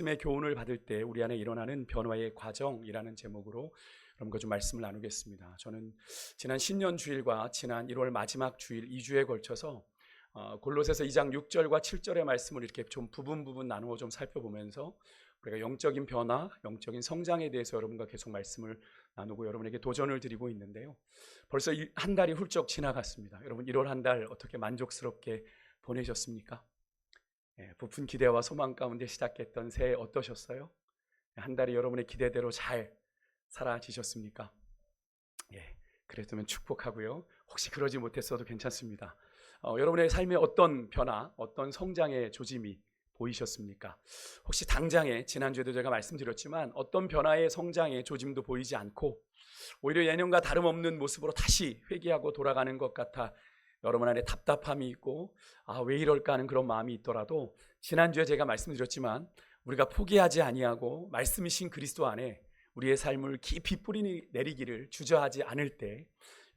말씀의 교훈을 받을 때 우리 안에 일어나는 변화의 과정이라는 제목으로 여러분과 좀 말씀을 나누겠습니다. 저는 지난 신년 주일과 지난 1월 마지막 주일 2주에 걸쳐서 골로새서 2장 6절과 7절의 말씀을 이렇게 좀 부분 나누어 좀 살펴보면서 우리가 영적인 변화, 영적인 성장에 대해서 여러분과 계속 말씀을 나누고 여러분에게 도전을 드리고 있는데요. 벌써 한 달이 훌쩍 지나갔습니다. 여러분 1월 한 달 어떻게 만족스럽게 보내셨습니까? 부푼 기대와 소망 가운데 시작했던 새해 어떠셨어요? 한 달이 여러분의 기대대로 잘 사라지셨습니까? 그랬다면 축복하고요. 혹시 그러지 못했어도 괜찮습니다. 여러분의 삶에 어떤 변화, 어떤 성장의 조짐이 보이셨습니까? 혹시 당장에 지난주에도 제가 말씀드렸지만 어떤 변화의 성장의 조짐도 보이지 않고 오히려 예년과 다름없는 모습으로 다시 회귀하고 돌아가는 것 같아 여러분 안에 답답함이 있고 왜 이럴까 하는 그런 마음이 있더라도 지난주에 제가 말씀드렸지만 우리가 포기하지 아니하고 말씀이신 그리스도 안에 우리의 삶을 깊이 뿌리 내리기를 주저하지 않을 때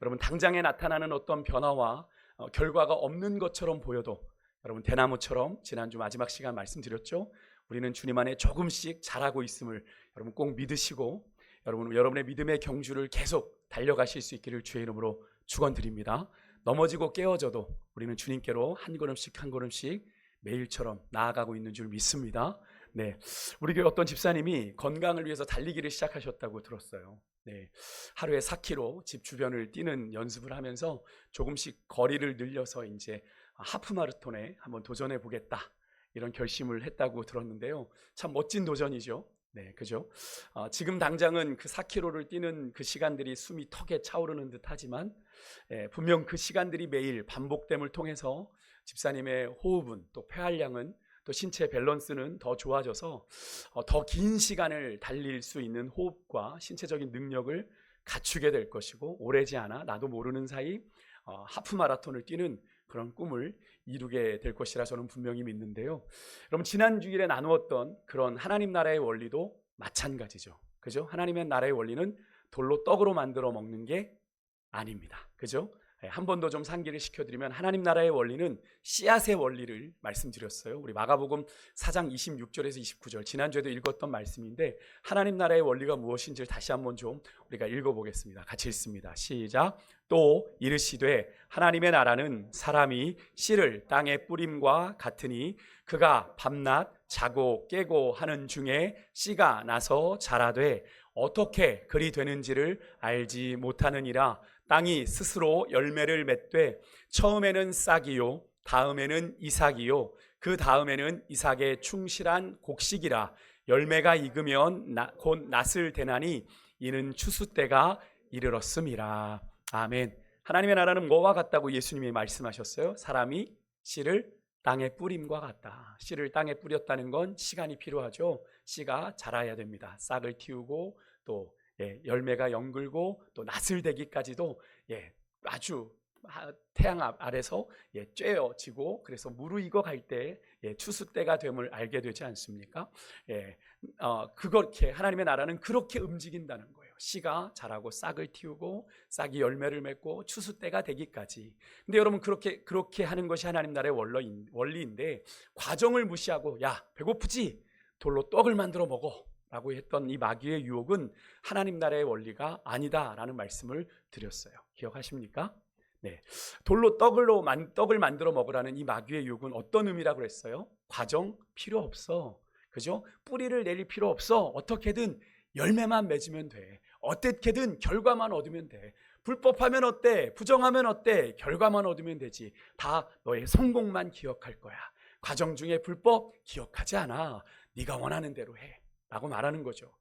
여러분 당장에 나타나는 어떤 변화와 결과가 없는 것처럼 보여도 여러분 대나무처럼 지난주 마지막 시간 말씀드렸죠. 우리는 주님 안에 조금씩 자라고 있음을 여러분 꼭 믿으시고 여러분의 믿음의 경주를 계속 달려가실 수 있기를 주의 이름으로 축원드립니다. 넘어지고 깨어져도 우리는 주님께로 한 걸음씩 매일처럼 나아가고 있는 줄 믿습니다. 우리 교회 어떤 집사님이 건강을 위해서 달리기를 시작하셨다고 들었어요. 하루에 4km 집 주변을 뛰는 연습을 하면서 조금씩 거리를 늘려서 이제 하프 마라톤에 한번 도전해 보겠다 이런 결심을 했다고 들었는데요. 참 멋진 도전이죠. 그죠? 지금 당장은 그 4km를 뛰는 그 시간들이 숨이 턱에 차오르는 듯 하지만 분명 그 시간들이 매일 반복됨을 통해서 집사님의 호흡은 또 폐활량은 또 신체 밸런스는 더 좋아져서 더 긴 시간을 달릴 수 있는 호흡과 신체적인 능력을 갖추게 될 것이고 오래지 않아 나도 모르는 사이 하프 마라톤을 뛰는 그런 꿈을 이루게 될 것이라 저는 분명히 믿는데요. 여러분 지난 주일에 나누었던 그런 하나님 나라의 원리도 마찬가지죠. 그죠? 하나님의 나라의 원리는 돌로 떡으로 만들어 먹는 게 아닙니다. 그죠? 한 번 더 좀 상기를 시켜드리면 하나님 나라의 원리는 씨앗의 원리를 말씀드렸어요. 우리 마가복음 4장 26절에서 29절 지난주에도 읽었던 말씀인데 하나님 나라의 원리가 무엇인지를 다시 한번 좀 우리가 읽어보겠습니다. 같이 읽습니다. 시작. 또 이르시되 하나님의 나라는 사람이 씨를 땅에 뿌림과 같으니 그가 밤낮 자고 깨고 하는 중에 씨가 나서 자라되 어떻게 그리 되는지를 알지 못하느니라. 땅이 스스로 열매를 맺되 처음에는 싹이요 다음에는 이삭이요 그 다음에는 이삭의 충실한 곡식이라. 열매가 익으면 곧 낫을 대나니 이는 추수 때가 이르렀음이라. 아멘. 하나님의 나라는 뭐와 같다고 예수님이 말씀하셨어요? 사람이 씨를 땅에 뿌림과 같다. 씨를 땅에 뿌렸다는 건 시간이 필요하죠. 씨가 자라야 됩니다. 싹을 틔우고 또 열매가 연글고 또 낫을 대기까지도 아주 태양 아래서 쬐어지고 그래서 무르익어 갈 때 추수 때가 됨을 알게 되지 않습니까? 그렇게 하나님의 나라는 그렇게 움직인다는 거예요. 씨가 자라고 싹을 틔우고 싹이 열매를 맺고 추수 때가 되기까지. 근데 여러분 그렇게 하는 것이 하나님 나라의 원리인데 과정을 무시하고 야 배고프지? 돌로 떡을 만들어 먹어 라고 했던 이 마귀의 유혹은 하나님 나라의 원리가 아니다라는 말씀을 드렸어요. 기억하십니까? 돌로 떡을 만들어 먹으라는 이 마귀의 유혹은 어떤 의미라고 그랬어요? 과정 필요 없어. 그죠? 뿌리를 내릴 필요 없어. 어떻게든 열매만 맺으면 돼. 어떻게든 결과만 얻으면 돼. 불법하면 어때? 부정하면 어때? 결과만 얻으면 되지. 다 너의 성공만 기억할 거야. 과정 중에 불법 기억하지 않아. 네가 원하는 대로 해. 라고 말하는 거죠.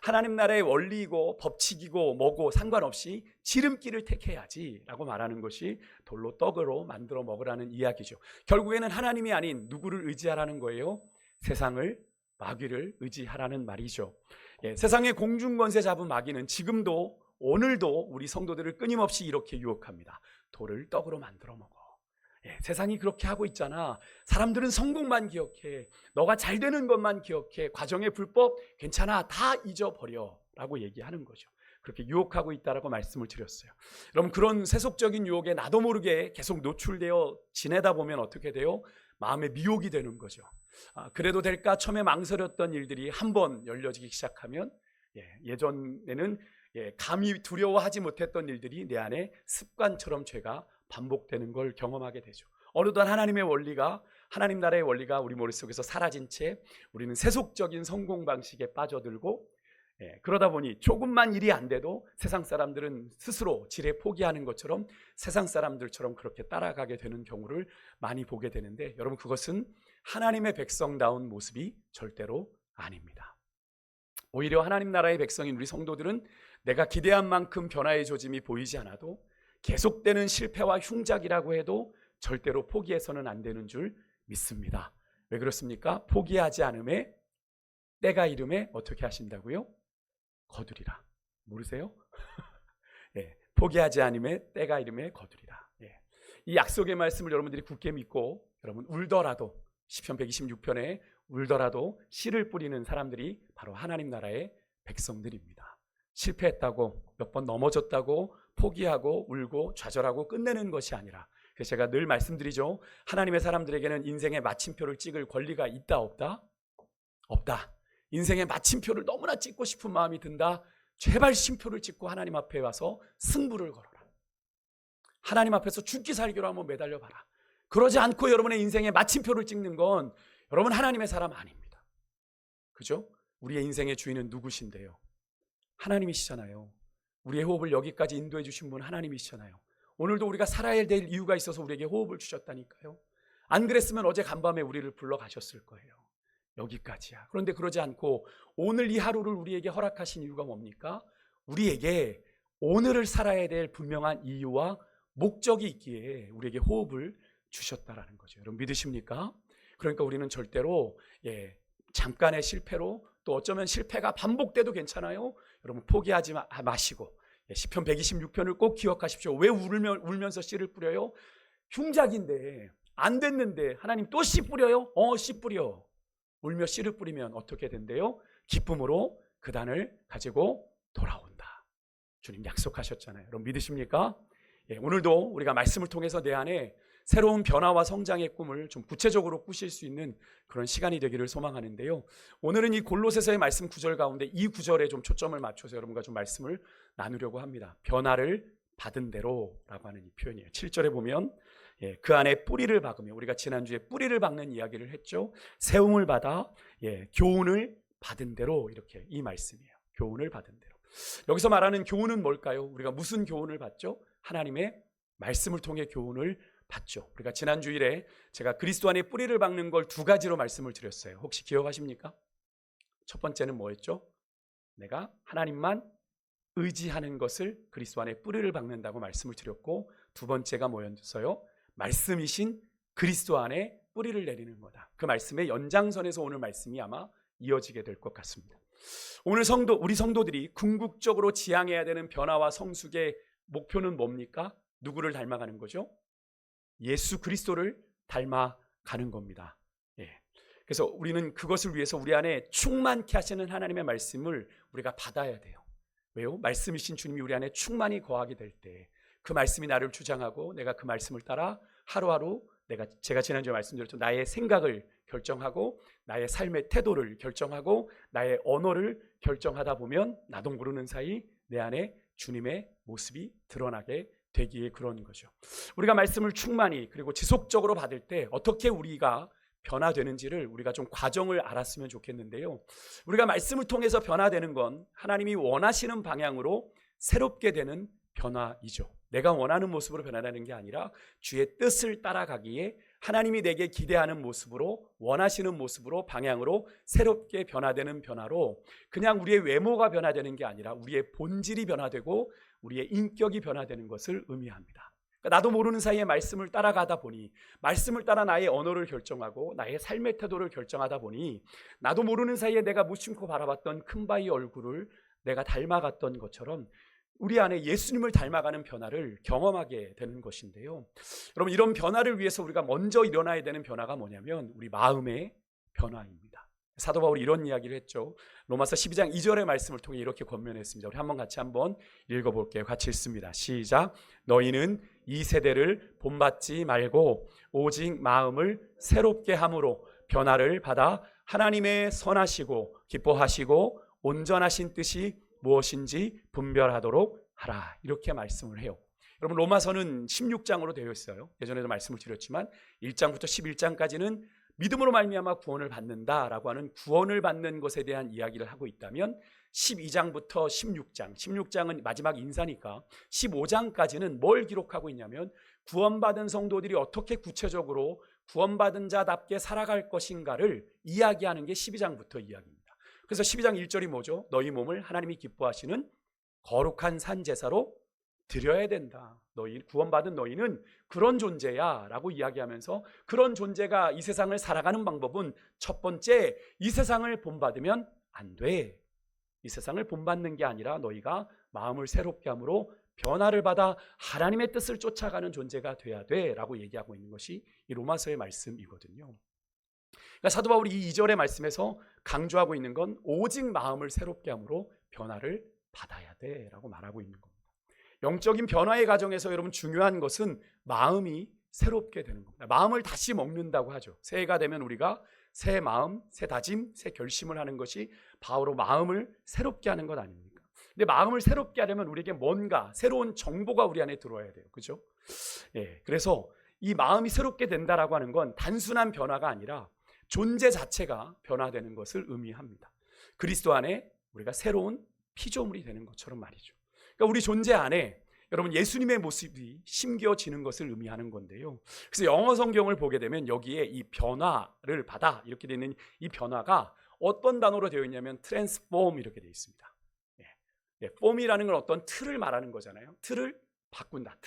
하나님 나라의 원리이고 법칙이고 뭐고 상관없이 지름길을 택해야지 라고 말하는 것이 돌로 떡으로 만들어 먹으라는 이야기죠. 결국에는 하나님이 아닌 누구를 의지하라는 거예요? 세상을, 마귀를 의지하라는 말이죠. 세상의 공중권세 잡은 마귀는 지금도 오늘도 우리 성도들을 끊임없이 이렇게 유혹합니다. 돌을 떡으로 만들어 먹어. 세상이 그렇게 하고 있잖아. 사람들은 성공만 기억해. 너가 잘 되는 것만 기억해. 과정의 불법 괜찮아. 다 잊어버려 라고 얘기하는 거죠. 그렇게 유혹하고 있다라고 말씀을 드렸어요. 여러분 그런 세속적인 유혹에 나도 모르게 계속 노출되어 지내다 보면 어떻게 돼요? 마음의 미혹이 되는 거죠. 그래도 될까 처음에 망설였던 일들이 한번 열려지기 시작하면 예전에는 감히 두려워하지 못했던 일들이 내 안에 습관처럼 죄가 반복되는 걸 경험하게 되죠. 어느덧 하나님의 원리가, 하나님 나라의 원리가 우리 머릿속에서 사라진 채 우리는 세속적인 성공 방식에 빠져들고, 그러다 보니 조금만 일이 안 돼도 세상 사람들은 스스로 지레 포기하는 것처럼 세상 사람들처럼 그렇게 따라가게 되는 경우를 많이 보게 되는데, 여러분, 그것은 하나님의 백성다운 모습이 절대로 아닙니다. 오히려 하나님 나라의 백성인 우리 성도들은 내가 기대한 만큼 변화의 조짐이 보이지 않아도 계속되는 실패와 흉작이라고 해도 절대로 포기해서는 안 되는 줄 믿습니다. 왜 그렇습니까? 포기하지 않음에 때가 이름에 어떻게 하신다고요? 거두리라. 모르세요? 포기하지 않음에 때가 이름에 거두리라. 이 약속의 말씀을 여러분들이 굳게 믿고, 여러분, 울더라도 시편 126편에 울더라도 씨를 뿌리는 사람들이 바로 하나님 나라의 백성들입니다. 실패했다고, 몇 번 넘어졌다고 포기하고 울고 좌절하고 끝내는 것이 아니라, 그래서 제가 늘 말씀드리죠. 하나님의 사람들에게는 인생의 마침표를 찍을 권리가 있다, 없다? 없다. 인생의 마침표를 너무나 찍고 싶은 마음이 든다. 제발 쉼표를 찍고 하나님 앞에 와서 승부를 걸어라. 하나님 앞에서 죽기 살기로 한번 매달려 봐라. 그러지 않고 여러분의 인생의 마침표를 찍는 건 여러분 하나님의 사람 아닙니다. 그죠? 우리의 인생의 주인은 누구신데요? 하나님이시잖아요. 우리의 호흡을 여기까지 인도해 주신 분 하나님이시잖아요. 오늘도 우리가 살아야 될 이유가 있어서 우리에게 호흡을 주셨다니까요. 안 그랬으면 어제 간밤에 우리를 불러 가셨을 거예요. 여기까지야. 그런데 그러지 않고 오늘 이 하루를 우리에게 허락하신 이유가 뭡니까? 우리에게 오늘을 살아야 될 분명한 이유와 목적이 있기에 우리에게 호흡을 주셨다라는 거죠. 여러분 믿으십니까? 그러니까 우리는 절대로 잠깐의 실패로, 또 어쩌면 실패가 반복돼도 괜찮아요. 여러분 포기하지 마시고 시편 126편을 꼭 기억하십시오. 왜 울면서 씨를 뿌려요? 흉작인데 안 됐는데 하나님 또 씨 뿌려요? 씨 뿌려. 울며 씨를 뿌리면 어떻게 된대요? 기쁨으로 그 단을 가지고 돌아온다. 주님 약속하셨잖아요. 여러분 믿으십니까? 오늘도 우리가 말씀을 통해서 내 안에 새로운 변화와 성장의 꿈을 좀 구체적으로 꾸실 수 있는 그런 시간이 되기를 소망하는데요. 오늘은 이 골로새서의 말씀 구절 가운데 이 구절에 좀 초점을 맞춰서 여러분과 좀 말씀을 나누려고 합니다. 변화를 받은 대로라고 하는 이 표현이에요. 7절에 보면 그 안에 뿌리를 박으며, 우리가 지난주에 뿌리를 박는 이야기를 했죠. 세움을 받아 교훈을 받은 대로, 이렇게 이 말씀이에요. 교훈을 받은 대로. 여기서 말하는 교훈은 뭘까요? 우리가 무슨 교훈을 받죠? 하나님의 말씀을 통해 교훈을 받죠. 우리가 지난 주일에 제가 그리스도 안에 뿌리를 박는 걸 두 가지로 말씀을 드렸어요. 혹시 기억하십니까? 첫 번째는 뭐였죠? 내가 하나님만 의지하는 것을 그리스도 안에 뿌리를 박는다고 말씀을 드렸고, 두 번째가 뭐였어요? 말씀이신 그리스도 안에 뿌리를 내리는 거다. 그 말씀의 연장선에서 오늘 말씀이 아마 이어지게 될 것 같습니다. 오늘 우리 성도들이 궁극적으로 지향해야 되는 변화와 성숙의 목표는 뭡니까? 누구를 닮아가는 거죠? 예수 그리스도를 닮아가는 겁니다. 그래서 우리는 그것을 위해서 우리 안에 충만케 하시는 하나님의 말씀을 우리가 받아야 돼요. 왜요? 말씀이신 주님이 우리 안에 충만히 거하게 될 때 그 말씀이 나를 주장하고 내가 그 말씀을 따라 하루하루 제가 지난주에 말씀드렸죠. 나의 생각을 결정하고 나의 삶의 태도를 결정하고 나의 언어를 결정하다 보면 나도 모르는 사이 내 안에 주님의 모습이 드러나게 되기에 그런 거죠. 우리가 말씀을 충만히 그리고 지속적으로 받을 때 어떻게 우리가 변화되는지를 우리가 좀 과정을 알았으면 좋겠는데요. 우리가 말씀을 통해서 변화되는 건 하나님이 원하시는 방향으로 새롭게 되는 변화이죠. 내가 원하는 모습으로 변화되는 게 아니라 주의 뜻을 따라가기에 하나님이 내게 기대하는 모습으로, 원하시는 모습으로, 방향으로 새롭게 변화되는 변화로, 그냥 우리의 외모가 변화되는 게 아니라 우리의 본질이 변화되고 우리의 인격이 변화되는 것을 의미합니다. 그러니까 나도 모르는 사이에 말씀을 따라가다 보니, 말씀을 따라 나의 언어를 결정하고 나의 삶의 태도를 결정하다 보니 나도 모르는 사이에 내가 무심코 바라봤던 큰바위 얼굴을 내가 닮아갔던 것처럼 우리 안에 예수님을 닮아가는 변화를 경험하게 되는 것인데요. 여러분, 이런 변화를 위해서 우리가 먼저 일어나야 되는 변화가 뭐냐면 우리 마음의 변화입니다. 사도 바울이 이런 이야기를 했죠. 로마서 12장 2절의 말씀을 통해 이렇게 권면했습니다. 우리 같이 한번 읽어볼게요. 같이 읽습니다. 시작. 너희는 이 세대를 본받지 말고 오직 마음을 새롭게 함으로 변화를 받아 하나님의 선하시고 기뻐하시고 온전하신 뜻이 무엇인지 분별하도록 하라. 이렇게 말씀을 해요. 여러분, 로마서는 16장으로 되어 있어요. 예전에도 말씀을 드렸지만 1장부터 11장까지는 믿음으로 말미암아 구원을 받는다라고 하는 구원을 받는 것에 대한 이야기를 하고 있다면 12장부터 16장은 마지막 인사니까 15장까지는 뭘 기록하고 있냐면 구원받은 성도들이 어떻게 구체적으로 구원받은 자답게 살아갈 것인가를 이야기하는 게 12장부터 이야기입니다. 그래서 12장 1절이 뭐죠? 너희 몸을 하나님이 기뻐하시는 거룩한 산 제사로 드려야 된다. 너희 구원받은 너희는 그런 존재야 라고 이야기하면서 그런 존재가 이 세상을 살아가는 방법은 첫 번째, 이 세상을 본받으면 안 돼. 이 세상을 본받는 게 아니라 너희가 마음을 새롭게 함으로 변화를 받아 하나님의 뜻을 쫓아가는 존재가 돼야 돼 라고 얘기하고 있는 것이 이 로마서의 말씀이거든요. 그러니까 사도 바울이 이 2절의 말씀에서 강조하고 있는 건 오직 마음을 새롭게 함으로 변화를 받아야 돼 라고 말하고 있는 겁니다. 영적인 변화의 과정에서 여러분 중요한 것은 마음이 새롭게 되는 겁니다. 마음을 다시 먹는다고 하죠. 새해가 되면 우리가 새 마음, 새 다짐, 새 결심을 하는 것이 바로 마음을 새롭게 하는 것 아닙니까? 근데 마음을 새롭게 하려면 우리에게 뭔가 새로운 정보가 우리 안에 들어와야 돼요. 그죠? 예, 그래서 이 마음이 새롭게 된다라고 하는 건 단순한 변화가 아니라 존재 자체가 변화되는 것을 의미합니다. 그리스도 안에 우리가 새로운 피조물이 되는 것처럼 말이죠. 그러니까 우리 존재 안에 여러분 예수님의 모습이 심겨지는 것을 의미하는 건데요. 그래서 영어 성경을 보게 되면 여기에 이 변화를 받아 이렇게 되어 있는 이 변화가 어떤 단어로 되어 있냐면 transform 이렇게 되어 있습니다. form이라는 건 어떤 틀을 말하는 거잖아요. 틀을 바꾼다,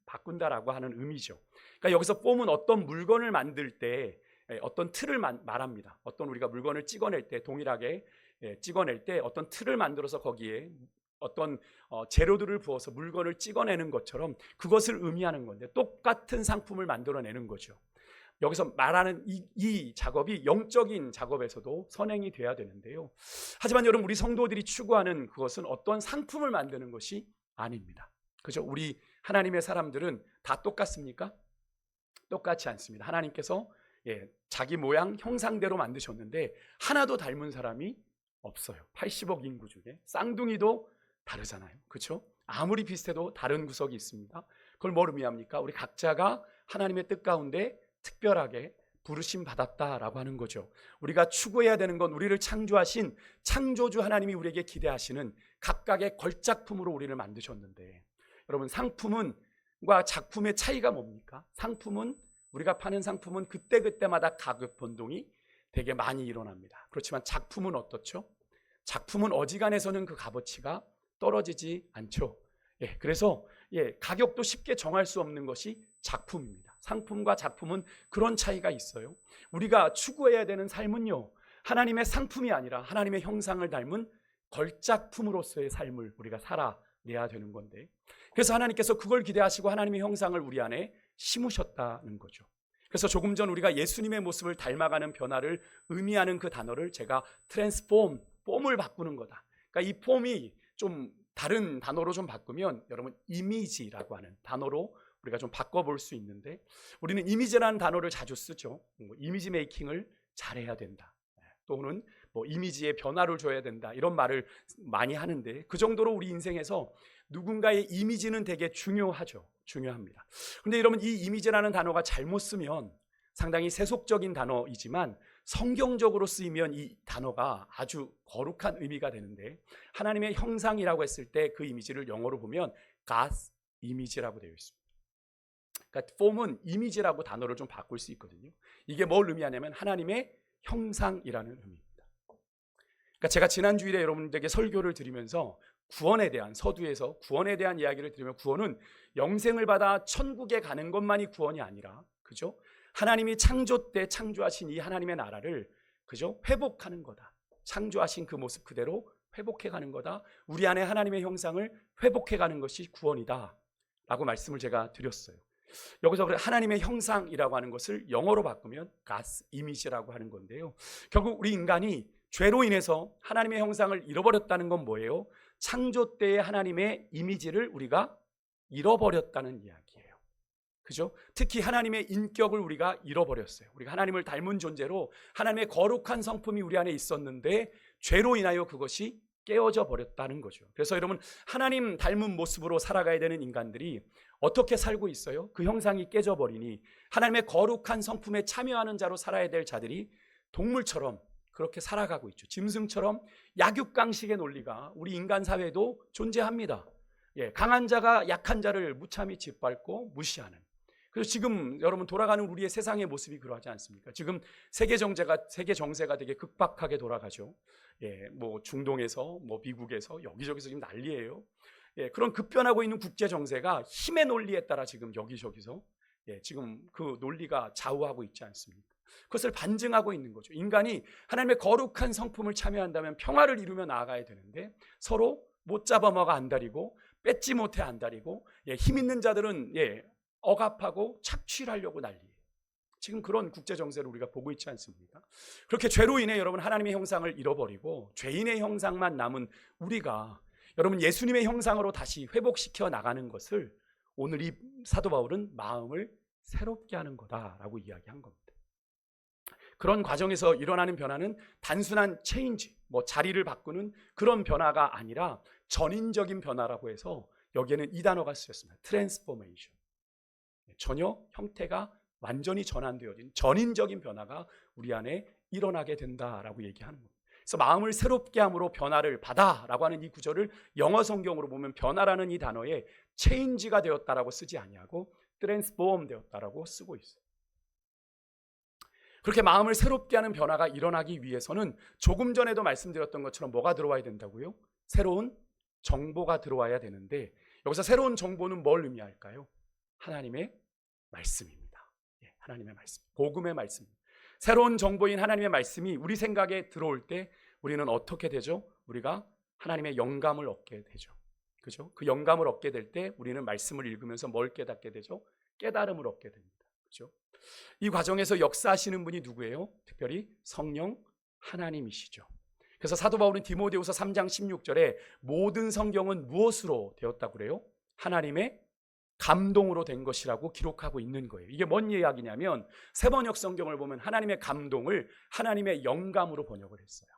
바꾼다라고 하는 의미죠. 그러니까 여기서 form은 어떤 물건을 만들 때 어떤 틀을 말합니다. 어떤 우리가 물건을 찍어낼 때 동일하게 찍어낼 때 어떤 틀을 만들어서 거기에 어떤 재료들을 부어서 물건을 찍어내는 것처럼 그것을 의미하는 건데 똑같은 상품을 만들어내는 거죠. 여기서 말하는 이 작업이 영적인 작업에서도 선행이 돼야 되는데요. 하지만 여러분 우리 성도들이 추구하는 그것은 어떤 상품을 만드는 것이 아닙니다. 그죠? 우리 하나님의 사람들은 다 똑같습니까? 똑같지 않습니다. 하나님께서 자기 모양 형상대로 만드셨는데 하나도 닮은 사람이 없어요. 80억 인구 중에 쌍둥이도 다르잖아요. 그렇죠? 아무리 비슷해도 다른 구석이 있습니다. 그걸 뭘 의미합니까? 우리 각자가 하나님의 뜻 가운데 특별하게 부르심 받았다라고 하는 거죠. 우리가 추구해야 되는 건 우리를 창조하신 창조주 하나님이 우리에게 기대하시는 각각의 걸작품으로 우리를 만드셨는데 여러분 상품과 작품의 차이가 뭡니까? 상품은 우리가 파는 상품은 그때그때마다 가격 변동이 되게 많이 일어납니다. 그렇지만 작품은 어떻죠? 작품은 어지간해서는 그 값어치가 떨어지지 않죠. 그래서 가격도 쉽게 정할 수 없는 것이 작품입니다. 상품과 작품은 그런 차이가 있어요. 우리가 추구해야 되는 삶은요, 하나님의 상품이 아니라 하나님의 형상을 닮은 걸작품으로서의 삶을 우리가 살아내야 되는 건데, 그래서 하나님께서 그걸 기대하시고 하나님의 형상을 우리 안에 심으셨다는 거죠. 그래서 조금 전 우리가 예수님의 모습을 닮아가는 변화를 의미하는 그 단어를 제가 트랜스폼, 폼을 바꾸는 거다. 그러니까 이 폼이 좀 다른 단어로 좀 바꾸면 여러분 이미지라고 하는 단어로 우리가 좀 바꿔볼 수 있는데 우리는 이미지라는 단어를 자주 쓰죠. 이미지 메이킹을 잘해야 된다. 또는 이미지에 변화를 줘야 된다. 이런 말을 많이 하는데 그 정도로 우리 인생에서 누군가의 이미지는 되게 중요하죠. 중요합니다. 그런데 여러분 이 이미지라는 단어가 잘못 쓰면 상당히 세속적인 단어이지만 성경적으로 쓰이면 이 단어가 아주 거룩한 의미가 되는데 하나님의 형상이라고 했을 때 그 이미지를 영어로 보면 God's image라고 되어 있습니다. 그러니까 form은 이미지라고 단어를 좀 바꿀 수 있거든요. 이게 뭘 의미하냐면 하나님의 형상이라는 의미입니다. 그러니까 제가 지난 주일에 여러분들에게 설교를 드리면서 구원에 대한 서두에서 구원에 대한 이야기를 드리면 구원은 영생을 받아 천국에 가는 것만이 구원이 아니라 그죠? 하나님이 창조 때 창조하신 이 하나님의 나라를 그죠? 회복하는 거다. 창조하신 그 모습 그대로 회복해 가는 거다. 우리 안에 하나님의 형상을 회복해 가는 것이 구원이다 라고 말씀을 제가 드렸어요. 여기서 하나님의 형상이라고 하는 것을 영어로 바꾸면 God's image라고 하는 건데요. 결국 우리 인간이 죄로 인해서 하나님의 형상을 잃어버렸다는 건 뭐예요? 창조 때의 하나님의 이미지를 우리가 잃어버렸다는 이야기예요. 그죠? 특히 하나님의 인격을 우리가 잃어버렸어요. 우리가 하나님을 닮은 존재로 하나님의 거룩한 성품이 우리 안에 있었는데 죄로 인하여 그것이 깨어져 버렸다는 거죠. 그래서 여러분, 하나님 닮은 모습으로 살아가야 되는 인간들이 어떻게 살고 있어요? 그 형상이 깨져버리니 하나님의 거룩한 성품에 참여하는 자로 살아야 될 자들이 동물처럼 그렇게 살아가고 있죠. 짐승처럼 약육강식의 논리가 우리 인간 사회에도 존재합니다. 강한 자가 약한 자를 무참히 짓밟고 무시하는. 그래서 지금 여러분 돌아가는 우리의 세상의 모습이 그러하지 않습니까? 지금 세계 정세가 되게 급박하게 돌아가죠. 뭐 중동에서, 뭐 미국에서, 여기저기서 지금 난리예요. 그런 급변하고 있는 국제 정세가 힘의 논리에 따라 지금 여기저기서 지금 그 논리가 좌우하고 있지 않습니까? 그것을 반증하고 있는 거죠. 인간이 하나님의 거룩한 성품을 참여한다면 평화를 이루며 나아가야 되는데 서로 못 잡아먹어 안달이고 뺏지 못해 안달이고 힘 있는 자들은 억압하고 착취하려고 난리예요. 지금 그런 국제 정세를 우리가 보고 있지 않습니까? 그렇게 죄로 인해 여러분 하나님의 형상을 잃어버리고 죄인의 형상만 남은 우리가 여러분 예수님의 형상으로 다시 회복시켜 나가는 것을 오늘 이 사도 바울은 마음을 새롭게 하는 거다라고 이야기한 겁니다. 그런 과정에서 일어나는 변화는 단순한 체인지, 뭐 자리를 바꾸는 그런 변화가 아니라 전인적인 변화라고 해서 여기에는 이 단어가 쓰였습니다. 트랜스포메이션. 전혀 형태가 완전히 전환되어진 전인적인 변화가 우리 안에 일어나게 된다라고 얘기하는 겁니다. 그래서 마음을 새롭게 함으로 변화를 받아라고 하는 이 구절을 영어 성경으로 보면 변화라는 이 단어에 체인지가 되었다라고 쓰지 아니하고 트랜스포음 되었다라고 쓰고 있어요. 그렇게 마음을 새롭게 하는 변화가 일어나기 위해서는 조금 전에도 말씀드렸던 것처럼 뭐가 들어와야 된다고요? 새로운 정보가 들어와야 되는데 여기서 새로운 정보는 뭘 의미할까요? 하나님의 말씀입니다. 하나님의 말씀, 복음의 말씀입니다. 새로운 정보인 하나님의 말씀이 우리 생각에 들어올 때 우리는 어떻게 되죠? 우리가 하나님의 영감을 얻게 되죠. 그죠? 그 영감을 얻게 될 때 우리는 말씀을 읽으면서 뭘 깨닫게 되죠? 깨달음을 얻게 됩니다. 그죠? 이 과정에서 역사하시는 분이 누구예요? 특별히 성령 하나님이시죠. 그래서 사도 바울은 디모데후서 3장 16절에 모든 성경은 무엇으로 되었다고 그래요? 하나님의 감동으로 된 것이라고 기록하고 있는 거예요. 이게 뭔 이야기냐면 세번역 성경을 보면 하나님의 감동을 하나님의 영감으로 번역을 했어요.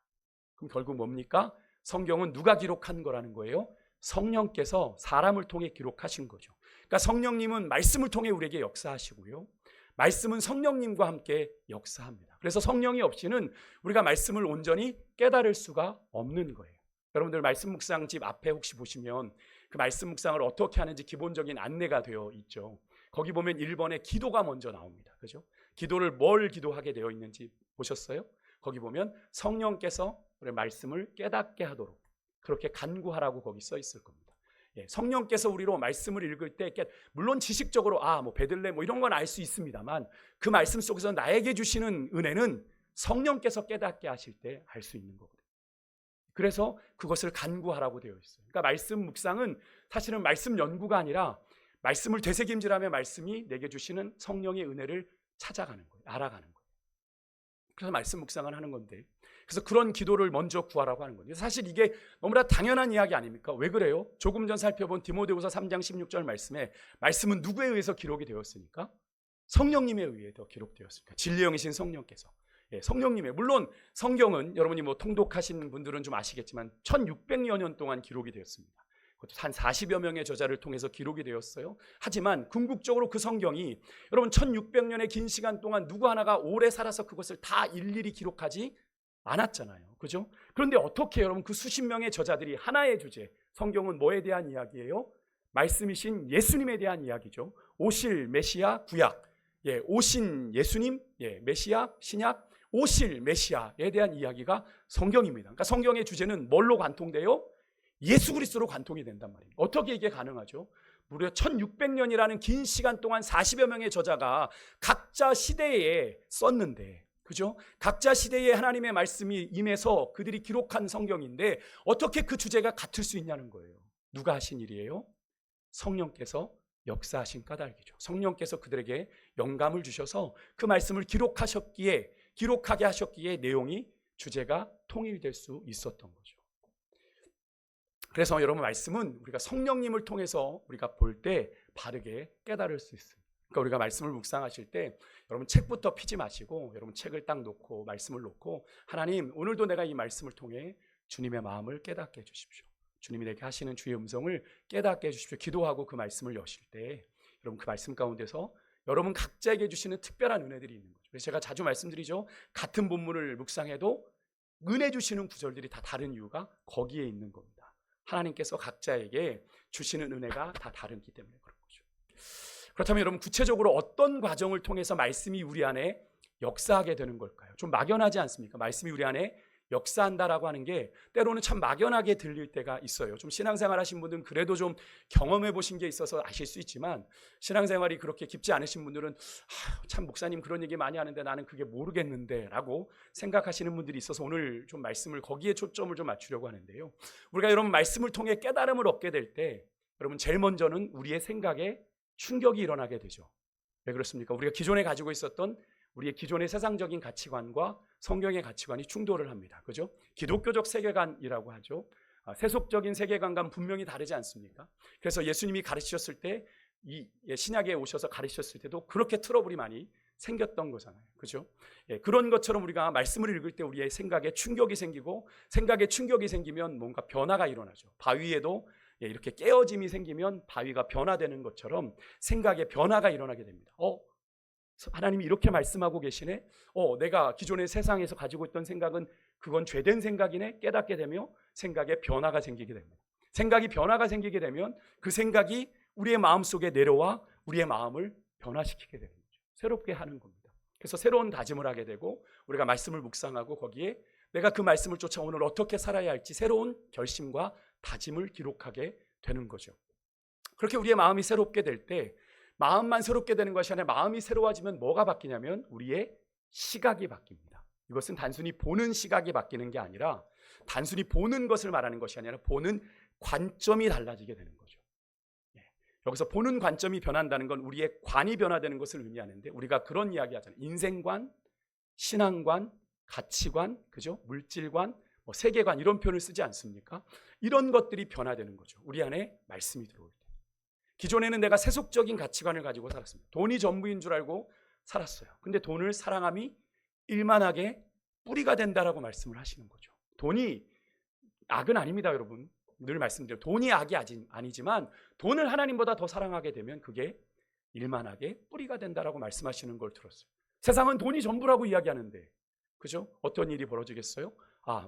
그럼 결국 뭡니까? 성경은 누가 기록한 거라는 거예요? 성령께서 사람을 통해 기록하신 거죠. 그러니까 성령님은 말씀을 통해 우리에게 역사하시고요. 말씀은 성령님과 함께 역사합니다. 그래서 성령이 없이는 우리가 말씀을 온전히 깨달을 수가 없는 거예요. 여러분들 말씀 묵상 집 앞에 혹시 보시면 그 말씀 묵상을 어떻게 하는지 기본적인 안내가 되어 있죠. 거기 보면 1번에 기도가 먼저 나옵니다. 그죠? 기도를 뭘 기도하게 되어 있는지 보셨어요? 거기 보면 성령께서 우리의 말씀을 깨닫게 하도록 그렇게 간구하라고 거기 써 있을 겁니다. 성령께서 우리로 말씀을 읽을 때 물론 지식적으로 뭐 베들레 이런 건 알 수 있습니다만 그 말씀 속에서 나에게 주시는 은혜는 성령께서 깨닫게 하실 때 알 수 있는 거거든요. 그래서 그것을 간구하라고 되어 있어요. 그러니까 말씀 묵상은 사실은 말씀 연구가 아니라 말씀을 되새김질하며 말씀이 내게 주시는 성령의 은혜를 찾아가는 거예요. 알아가는 거예요. 그래서 말씀 묵상을 하는 건데 그래서 그런 기도를 먼저 구하라고 하는 거예요. 사실 이게 너무나 당연한 이야기 아닙니까? 왜 그래요? 조금 전 살펴본 디모데후서 3장 16절 말씀에 말씀은 누구에 의해서 기록이 되었습니까? 성령님에 의해서 기록되었습니다. 진리의 영이신 성령께서. 성령님의 물론 성경은 여러분이 통독하시는 분들은 좀 아시겠지만 1600여 년 동안 기록이 되었습니다. 그것도 한 40여 명의 저자를 통해서 기록이 되었어요. 하지만 궁극적으로 그 성경이 여러분 1600년의 긴 시간 동안 누구 하나가 오래 살아서 그것을 다 일일이 기록하지 않았잖아요. 그죠? 그런데 어떻게 여러분 그 수십 명의 저자들이 하나의 주제 성경은 뭐에 대한 이야기예요? 말씀이신 예수님에 대한 이야기죠. 오실 메시아 구약, 오신 예수님, 메시아 신약, 오실 메시아에 대한 이야기가 성경입니다. 그러니까 성경의 주제는 뭘로 관통돼요? 예수 그리스도로 관통이 된단 말입니다. 어떻게 이게 가능하죠? 무려 1600년이라는 긴 시간 동안 40여 명의 저자가 각자 시대에 썼는데 그죠? 각자 시대에 하나님의 말씀이 임해서 그들이 기록한 성경인데 어떻게 그 주제가 같을 수 있냐는 거예요. 누가 하신 일이에요? 성령께서 역사하신 까닭이죠. 성령께서 그들에게 영감을 주셔서 그 말씀을 기록하게 하셨기에 내용이 주제가 통일될 수 있었던 거죠. 그래서 여러분, 말씀은 우리가 성령님을 통해서 우리가 볼 때 바르게 깨달을 수 있습니다. 그러니까 우리가 말씀을 묵상하실 때 여러분, 책부터 피지 마시고 여러분, 책을 딱 놓고 말씀을 놓고, 하나님, 오늘도 내가 이 말씀을 통해 주님의 마음을 깨닫게 해주십시오. 주님이 내게 하시는 주의 음성을 깨닫게 해주십시오. 기도하고 그 말씀을 여실 때 여러분, 그 말씀 가운데서 여러분 각자에게 주시는 특별한 은혜들이 있는 거죠. 그래서 제가 자주 말씀드리죠. 같은 본문을 묵상해도 은혜 주시는 구절들이 다 다른 이유가 거기에 있는 겁니다. 하나님께서 각자에게 주시는 은혜가 다 다르기 때문에 그런 거죠. 그렇다면 여러분, 구체적으로 어떤 과정을 통해서 말씀이 우리 안에 역사하게 되는 걸까요? 좀 막연하지 않습니까? 말씀이 우리 안에 역사한다라고 하는 게 때로는 참 막연하게 들릴 때가 있어요. 좀 신앙생활 하신 분들은 그래도 좀 경험해 보신 게 있어서 아실 수 있지만, 신앙생활이 그렇게 깊지 않으신 분들은 참 목사님 그런 얘기 많이 하는데 나는 그게 모르겠는데 라고 생각하시는 분들이 있어서 오늘 좀 말씀을 거기에 초점을 좀 맞추려고 하는데요. 우리가 여러분, 말씀을 통해 깨달음을 얻게 될 때 여러분, 제일 먼저는 우리의 생각에 충격이 일어나게 되죠. 왜 그렇습니까? 우리가 기존에 가지고 있었던 우리의 기존의 세상적인 가치관과 성경의 가치관이 충돌을 합니다. 그죠? 기독교적 세계관이라고 하죠. 세속적인 세계관과는 분명히 다르지 않습니까? 그래서 예수님이 가르치셨을 때, 이 신약에 오셔서 가르치셨을 때도 그렇게 트러블이 많이 생겼던 거잖아요. 그죠? 그런 것처럼 우리가 말씀을 읽을 때 우리의 생각에 충격이 생기고, 생각에 충격이 생기면 뭔가 변화가 일어나죠. 바위에도 이렇게 깨어짐이 생기면 바위가 변화되는 것처럼 생각에 변화가 일어나게 됩니다. 하나님이 이렇게 말씀하고 계시네. 내가 기존의 세상에서 가지고 있던 생각은 그건 죄된 생각이네. 깨닫게 되며 생각에 변화가 생기게 됩니다. 생각이 변화가 생기게 되면 그 생각이 우리의 마음속에 내려와 우리의 마음을 변화시키게 되는 거죠. 새롭게 하는 겁니다. 그래서 새로운 다짐을 하게 되고, 우리가 말씀을 묵상하고 거기에 내가 그 말씀을 쫓아 오늘 어떻게 살아야 할지 새로운 결심과 다짐을 기록하게 되는 거죠. 그렇게 우리의 마음이 새롭게 될 때, 마음만 새롭게 되는 것이 아니라 마음이 새로워지면 뭐가 바뀌냐면 우리의 시각이 바뀝니다. 이것은 단순히 보는 시각이 바뀌는 게 아니라, 단순히 보는 것을 말하는 것이 아니라 보는 관점이 달라지게 되는 거죠. 여기서 보는 관점이 변한다는 건 우리의 관이 변화되는 것을 의미하는데, 우리가 그런 이야기 하잖아요. 인생관, 신앙관, 가치관, 그죠? 물질관, 세계관, 이런 표현을 쓰지 않습니까? 이런 것들이 변화되는 거죠. 우리 안에 말씀이 들어올 때. 기존에는 내가 세속적인 가치관을 가지고 살았습니다. 돈이 전부인 줄 알고 살았어요. 근데 돈을 사랑함이 일만하게 뿌리가 된다라고 말씀을 하시는 거죠. 돈이 악은 아닙니다, 여러분. 늘 말씀드려요. 돈이 악이 아니지만 돈을 하나님보다 더 사랑하게 되면 그게 일만하게 뿌리가 된다라고 말씀하시는 걸 들었어요. 세상은 돈이 전부라고 이야기하는데, 그죠? 어떤 일이 벌어지겠어요?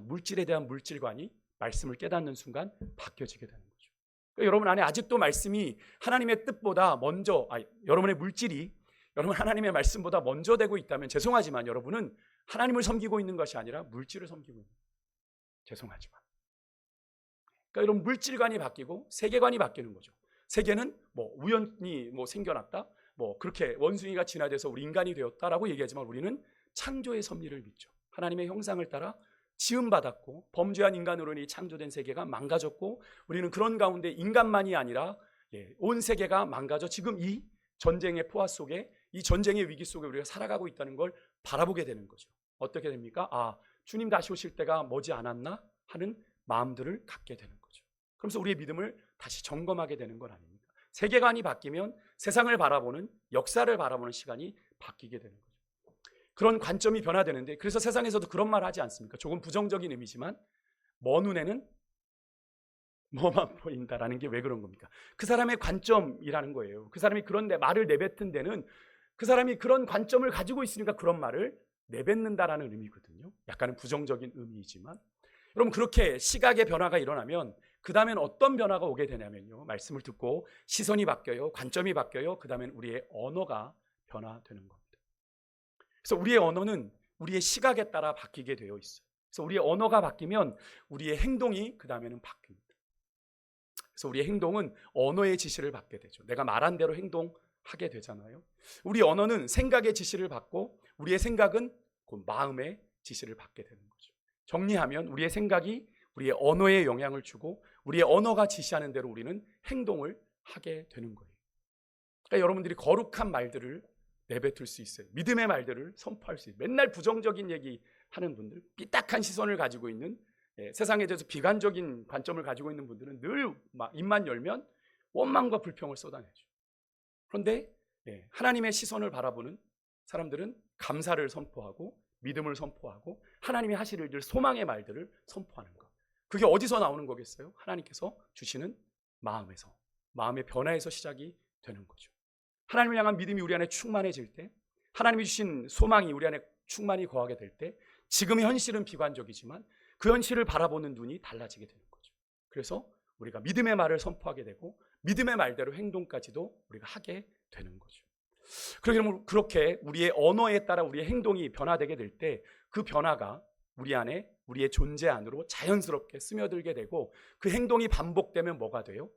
물질에 대한 물질관이 말씀을 깨닫는 순간 바뀌어지게 되는 거죠. 그러니까 여러분 안에 아직도 말씀이 하나님의 뜻보다 먼저, 여러분의 물질이 여러분 하나님의 말씀보다 먼저 되고 있다면 죄송하지만 여러분은 하나님을 섬기고 있는 것이 아니라 물질을 섬기고 있는 거예요. 죄송하지만. 그러니까 여러분, 물질관이 바뀌고 세계관이 바뀌는 거죠. 세계는 우연히 생겨났다, 그렇게 원숭이가 진화돼서 우리 인간이 되었다라고 얘기하지만, 우리는 창조의 섭리를 믿죠. 하나님의 형상을 따라 지음받았고 범죄한 인간으로 인해 창조된 세계가 망가졌고, 우리는 그런 가운데 인간만이 아니라 온 세계가 망가져 지금 이 전쟁의 포화 속에, 이 전쟁의 위기 속에 우리가 살아가고 있다는 걸 바라보게 되는 거죠. 어떻게 됩니까? 주님 다시 오실 때가 머지 않았나 하는 마음들을 갖게 되는 거죠. 그러면서 우리의 믿음을 다시 점검하게 되는 건 아닙니까? 세계관이 바뀌면 세상을 바라보는, 역사를 바라보는 시간이 바뀌게 되는 거죠. 그런 관점이 변화되는데, 그래서 세상에서도 그런 말 하지 않습니까? 조금 부정적인 의미지만 먼 눈에는 뭐만 보인다라는 게 왜 그런 겁니까? 그 사람의 관점이라는 거예요. 그 사람이 그런 말을 내뱉은 데는 그 사람이 그런 관점을 가지고 있으니까 그런 말을 내뱉는다라는 의미거든요. 약간은 부정적인 의미이지만, 여러분, 그렇게 시각의 변화가 일어나면 그 다음엔 어떤 변화가 오게 되냐면요, 말씀을 듣고 시선이 바뀌어요. 관점이 바뀌어요. 그 다음엔 우리의 언어가 변화되는 겁니다. 그래서 우리의 언어는 우리의 시각에 따라 바뀌게 되어 있어요. 그래서 우리의 언어가 바뀌면 우리의 행동이 그 다음에는 바뀝니다. 그래서 우리의 행동은 언어의 지시를 받게 되죠. 내가 말한 대로 행동하게 되잖아요. 우리 언어는 생각의 지시를 받고, 우리의 생각은 그 마음의 지시를 받게 되는 거죠. 정리하면 우리의 생각이 우리의 언어에 영향을 주고, 우리의 언어가 지시하는 대로 우리는 행동을 하게 되는 거예요. 그러니까 여러분들이 거룩한 말들을 내뱉을 수 있어요. 믿음의 말들을 선포할 수 있어요. 맨날 부정적인 얘기 하는 분들, 삐딱한 시선을 가지고 있는, 세상에 대해서 비관적인 관점을 가지고 있는 분들은 늘 입만 열면 원망과 불평을 쏟아내죠. 그런데 하나님의 시선을 바라보는 사람들은 감사를 선포하고 믿음을 선포하고 하나님이 하실 일들, 소망의 말들을 선포하는 것. 그게 어디서 나오는 거겠어요? 하나님께서 주시는 마음에서, 마음의 변화에서 시작이 되는 거죠. 하나님을 향한 믿음이 우리 안에 충만해질 때, 하나님이 주신 소망이 우리 안에 충만히 거하게 될 때, 지금의 현실은 비관적이지만 그 현실을 바라보는 눈이 달라지게 되는 거죠. 그래서 우리가 믿음의 말을 선포하게 되고 믿음의 말대로 행동까지도 우리가 하게 되는 거죠. 그렇게 우리의 언어에 따라 우리의 행동이 변화되게 될 때 그 변화가 우리 안에, 우리의 존재 안으로 자연스럽게 스며들게 되고 그 행동이 반복되면 뭐가 돼요?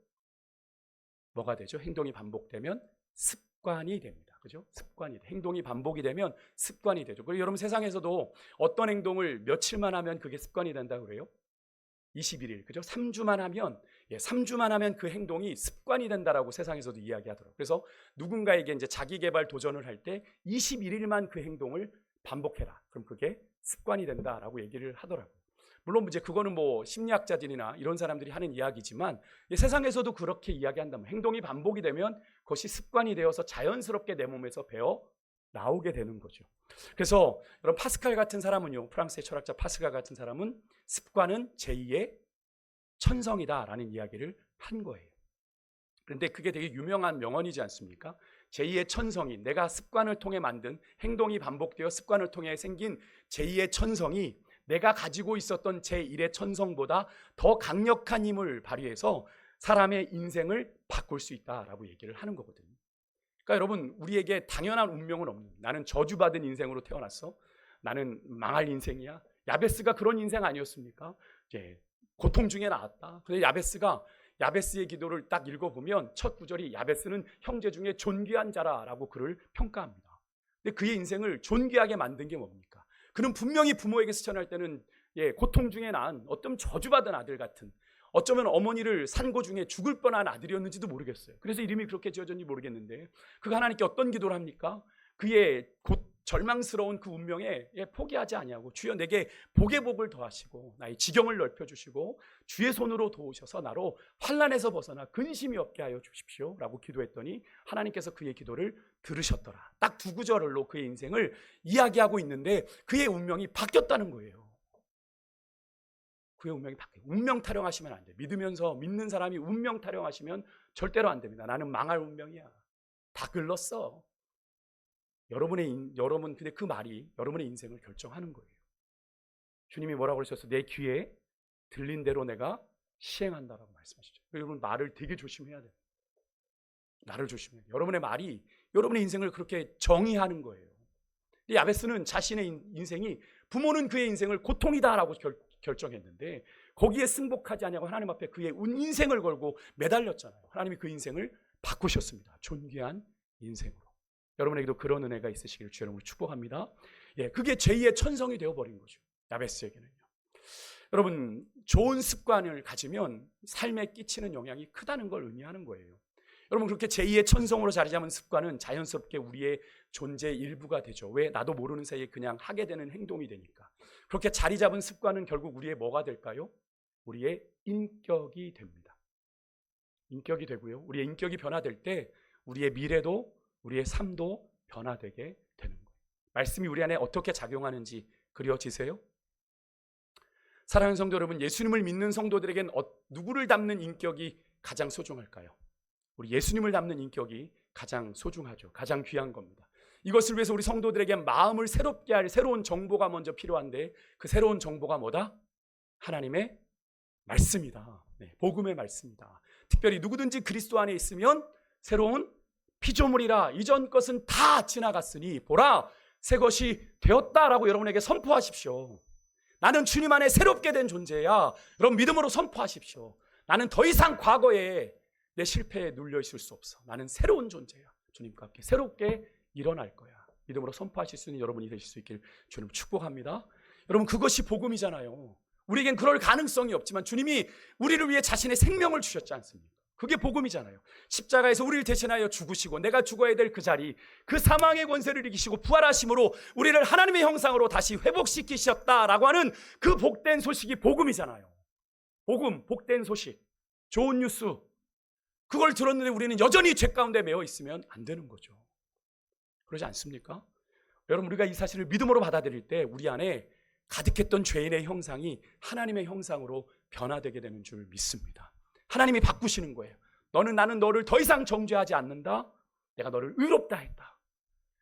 뭐가 되죠? 행동이 반복되면 습관이 됩니다. 그죠? 습관이 돼. 행동이 반복이 되면 습관이 되죠. 그리고 여러분 세상에서도 어떤 행동을 며칠만 하면 그게 습관이 된다고 그래요? 21일. 그죠? 3주만 하면 그 행동이 습관이 된다라고 세상에서도 이야기하더라고요. 그래서 누군가에게 이제 자기 개발 도전을 할 때 21일만 그 행동을 반복해라. 그럼 그게 습관이 된다라고 얘기를 하더라고요. 물론 이제 그거는 뭐 심리학자들이나 이런 사람들이 하는 이야기지만 세상에서도 그렇게 이야기한다면 행동이 반복이 되면 그것이 습관이 되어서 자연스럽게 내 몸에서 배어 나오게 되는 거죠. 그래서 여러분 파스칼 같은 사람은요, 프랑스의 철학자 파스칼 같은 사람은 습관은 제2의 천성이다라는 이야기를 한 거예요. 그런데 그게 되게 유명한 명언이지 않습니까? 제2의 천성이, 내가 습관을 통해 만든, 행동이 반복되어 습관을 통해 생긴 제2의 천성이 내가 가지고 있었던 제1의 천성보다 더 강력한 힘을 발휘해서 사람의 인생을 바꿀 수 있다라고 얘기를 하는 거거든요. 그러니까 여러분, 우리에게 당연한 운명은 없는, 나는 저주받은 인생으로 태어났어, 나는 망할 인생이야. 야베스가 그런 인생 아니었습니까? 고통 중에 나왔다. 근데 야베스의 기도를 딱 읽어보면 첫 구절이 야베스는 형제 중에 존귀한 자라라고 그를 평가합니다. 근데 그의 인생을 존귀하게 만든 게 뭡니까? 그는 분명히 부모에게서 태어날 때는 고통 중에 낳은 어떤 저주받은 아들 같은, 어쩌면 어머니를 산고 중에 죽을 뻔한 아들이었는지도 모르겠어요. 그래서 이름이 그렇게 지어졌는지 모르겠는데 그가 하나님께 어떤 기도를 합니까? 그의 절망스러운 그 운명에 포기하지 아니하고 주여 내게 복의 복을 더하시고 나의 지경을 넓혀주시고 주의 손으로 도우셔서 나로 환난에서 벗어나 근심이 없게 하여 주십시오 라고 기도했더니 하나님께서 그의 기도를 들으셨더라. 딱 두 구절로 그의 인생을 이야기하고 있는데 그의 운명이 바뀌었다는 거예요. 그의 운명이 바뀌어요. 운명 타령하시면 안 돼. 믿으면서 믿는 사람이 운명 타령하시면 절대로 안 됩니다. 나는 망할 운명이야. 다 글렀어. 여러분, 근데 그 말이 여러분의 인생을 결정하는 거예요. 주님이 뭐라고 그러셨어요? 내 귀에 들린 대로 내가 시행한다라고 말씀하시죠. 여러분 말을 되게 조심해야 돼요. 말을 조심해야 돼요. 여러분의 말이 여러분의 인생을 그렇게 정의하는 거예요. 야베스는 자신의 인생이, 부모는 그의 인생을 고통이다라고 결정했는데 거기에 승복하지 않냐고 하나님 앞에 그의 인생을 걸고 매달렸잖아요. 하나님이 그 인생을 바꾸셨습니다. 존귀한 인생으로. 여러분에게도 그런 은혜가 있으시기를 주의 이름으로 축복합니다. 그게 제2의 천성이 되어버린 거죠. 야베스에게는요. 여러분, 좋은 습관을 가지면 삶에 끼치는 영향이 크다는 걸 의미하는 거예요. 여러분, 그렇게 제2의 천성으로 자리 잡은 습관은 자연스럽게 우리의 존재의 일부가 되죠. 왜? 나도 모르는 사이에 그냥 하게 되는 행동이 되니까. 그렇게 자리 잡은 습관은 결국 우리의 뭐가 될까요? 우리의 인격이 됩니다. 인격이 되고요. 우리의 인격이 변화될 때 우리의 미래도 우리의 삶도 변화되게 되는 거예요. 말씀이 우리 안에 어떻게 작용하는지 그려지세요? 사랑하는 성도 여러분, 예수님을 믿는 성도들에겐 누구를 닮는 인격이 가장 소중할까요? 우리 예수님을 닮는 인격이 가장 소중하죠. 가장 귀한 겁니다. 이것을 위해서 우리 성도들에게 마음을 새롭게 할 새로운 정보가 먼저 필요한데 그 새로운 정보가 뭐다? 하나님의 말씀이다. 복음의 말씀이다. 특별히 누구든지 그리스도 안에 있으면 새로운 피조물이라 이전 것은 다 지나갔으니 보라 새 것이 되었다라고 여러분에게 선포하십시오. 나는 주님 안에 새롭게 된 존재야. 여러분 믿음으로 선포하십시오. 나는 더 이상 과거에 내 실패에 눌려 있을 수 없어. 나는 새로운 존재야. 주님과 함께 새롭게 일어날 거야. 믿음으로 선포하실 수 있는 여러분이 되실 수 있길 주님 축복합니다. 여러분 그것이 복음이잖아요. 우리에겐 그럴 가능성이 없지만 주님이 우리를 위해 자신의 생명을 주셨지 않습니까? 그게 복음이잖아요. 십자가에서 우리를 대신하여 죽으시고 내가 죽어야 될 그 자리, 그 사망의 권세를 이기시고 부활하심으로 우리를 하나님의 형상으로 다시 회복시키셨다라고 하는 그 복된 소식이 복음이잖아요. 복음, 복된 소식, 좋은 뉴스. 그걸 들었는데 우리는 여전히 죄 가운데 매여 있으면 안 되는 거죠. 그러지 않습니까? 여러분, 우리가 이 사실을 믿음으로 받아들일 때 우리 안에 가득했던 죄인의 형상이 하나님의 형상으로 변화되게 되는 줄 믿습니다. 하나님이 바꾸시는 거예요. 나는 너를 더 이상 정죄하지 않는다. 내가 너를 의롭다 했다.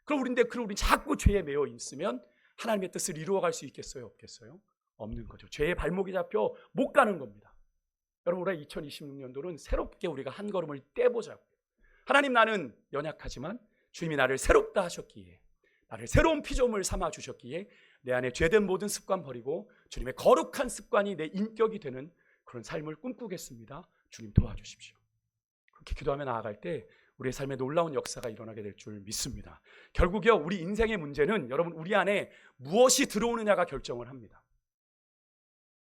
그럼 우리 자꾸 죄에 매여 있으면 하나님의 뜻을 이루어갈 수 있겠어요? 없겠어요? 없는 거죠. 죄의 발목이 잡혀 못 가는 겁니다. 여러분, 올해 2026년도는 새롭게 우리가 한 걸음을 떼보자고요. 하나님, 나는 연약하지만 주님이 나를 새롭다 하셨기에, 나를 새로운 피조물 삼아 주셨기에 내 안에 죄된 모든 습관 버리고 주님의 거룩한 습관이 내 인격이 되는 그런 삶을 꿈꾸겠습니다. 주님 도와주십시오. 그렇게 기도하며 나아갈 때 우리의 삶에 놀라운 역사가 일어나게 될 줄 믿습니다. 결국요, 우리 인생의 문제는 여러분, 우리 안에 무엇이 들어오느냐가 결정을 합니다.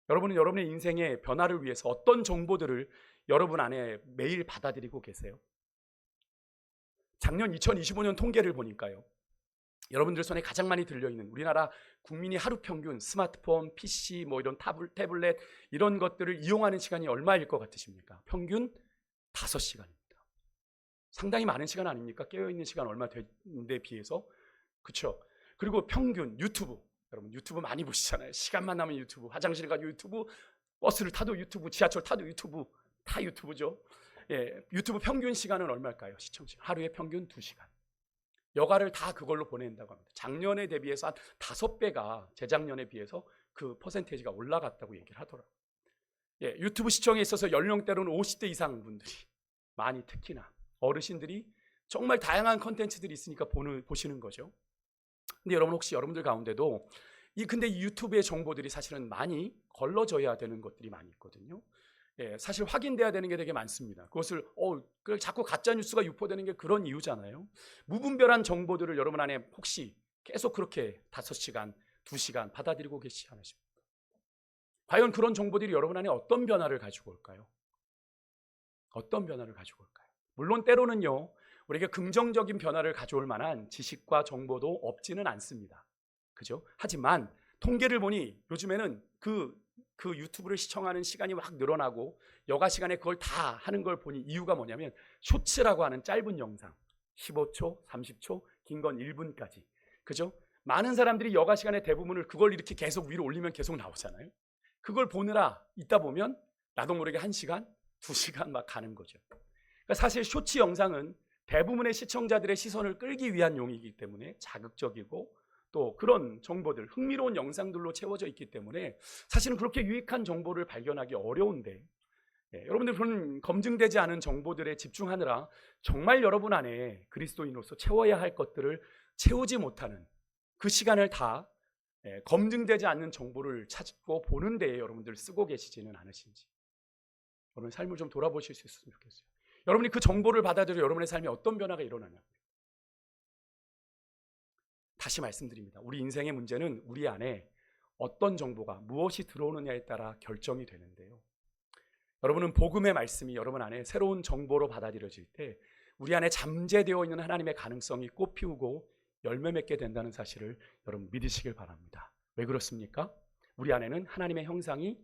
여러분은 여러분의 인생의 변화를 위해서 어떤 정보들을 여러분 안에 매일 받아들이고 계세요? 작년 2025년 통계를 보니까요, 여러분들 손에 가장 많이 들려있는 우리나라 국민이 하루 평균 스마트폰, PC, 이런 태블릿 이런 것들을 이용하는 시간이 얼마일 것 같으십니까? 평균 5시간입니다. 상당히 많은 시간 아닙니까? 깨어있는 시간 얼마 되는데 비해서. 그렇죠? 그리고 평균 유튜브, 여러분 유튜브 많이 보시잖아요. 시간만 나면 유튜브, 화장실 가도 유튜브, 버스를 타도 유튜브, 지하철 타도 유튜브, 다 유튜브죠. 예, 유튜브 평균 시간은 얼마일까요? 시청시간 하루에 평균 2시간. 여가를 다 그걸로 보낸다고 합니다. 작년에 대비해서 한 5배가 재작년에 비해서 그 퍼센테이지가 올라갔다고 얘기를 하더라고요. 예, 유튜브 시청에 있어서 연령대로는 50대 이상 분들이 많이, 특히나 어르신들이 정말 다양한 컨텐츠들이 있으니까 보시는 거죠. 근데 여러분, 혹시 여러분들 가운데도 근데 이 유튜브의 정보들이 사실은 많이 걸러져야 되는 것들이 많이 있거든요. 예, 사실 확인돼야 되는 게 되게 많습니다. 그것을 자꾸 가짜 뉴스가 유포되는 게 그런 이유잖아요. 무분별한 정보들을 여러분 안에 혹시 계속 그렇게 5시간, 2시간 받아들이고 계시지 않으십니까? 과연 그런 정보들이 여러분 안에 어떤 변화를 가지고 올까요? 어떤 변화를 가지고 올까요? 물론 때로는요, 우리에게 긍정적인 변화를 가져올 만한 지식과 정보도 없지는 않습니다. 그죠? 하지만 통계를 보니 요즘에는 그 유튜브를 시청하는 시간이 막 늘어나고 여가 시간에 그걸 다 하는 걸 보니 이유가 뭐냐면 쇼츠라고 하는 짧은 영상 15초, 30초, 긴 건 1분까지. 그죠? 많은 사람들이 여가 시간에 대부분을 그걸 이렇게 계속 위로 올리면 계속 나오잖아요. 그걸 보느라 있다 보면 나도 모르게 1시간, 2시간 막 가는 거죠. 그러니까 사실 쇼츠 영상은 대부분의 시청자들의 시선을 끌기 위한 용이기 때문에 자극적이고 또 그런 정보들, 흥미로운 영상들로 채워져 있기 때문에 사실은 그렇게 유익한 정보를 발견하기 어려운데, 여러분들 그런 검증되지 않은 정보들에 집중하느라 정말 여러분 안에 그리스도인으로서 채워야 할 것들을 채우지 못하는 그 시간을 다 검증되지 않는 정보를 찾고 보는 데에 여러분들 쓰고 계시지는 않으신지, 여러분 삶을 좀 돌아보실 수 있었으면 좋겠어요. 여러분이 그 정보를 받아들여 여러분의 삶에 어떤 변화가 일어나냐. 다시 말씀드립니다. 우리 인생의 문제는 우리 안에 어떤 정보가, 무엇이 들어오느냐에 따라 결정이 되는데요. 여러분은 복음의 말씀이 여러분 안에 새로운 정보로 받아들여질 때 우리 안에 잠재되어 있는 하나님의 가능성이 꽃피우고 열매 맺게 된다는 사실을 여러분 믿으시길 바랍니다. 왜 그렇습니까? 우리 안에는 하나님의 형상이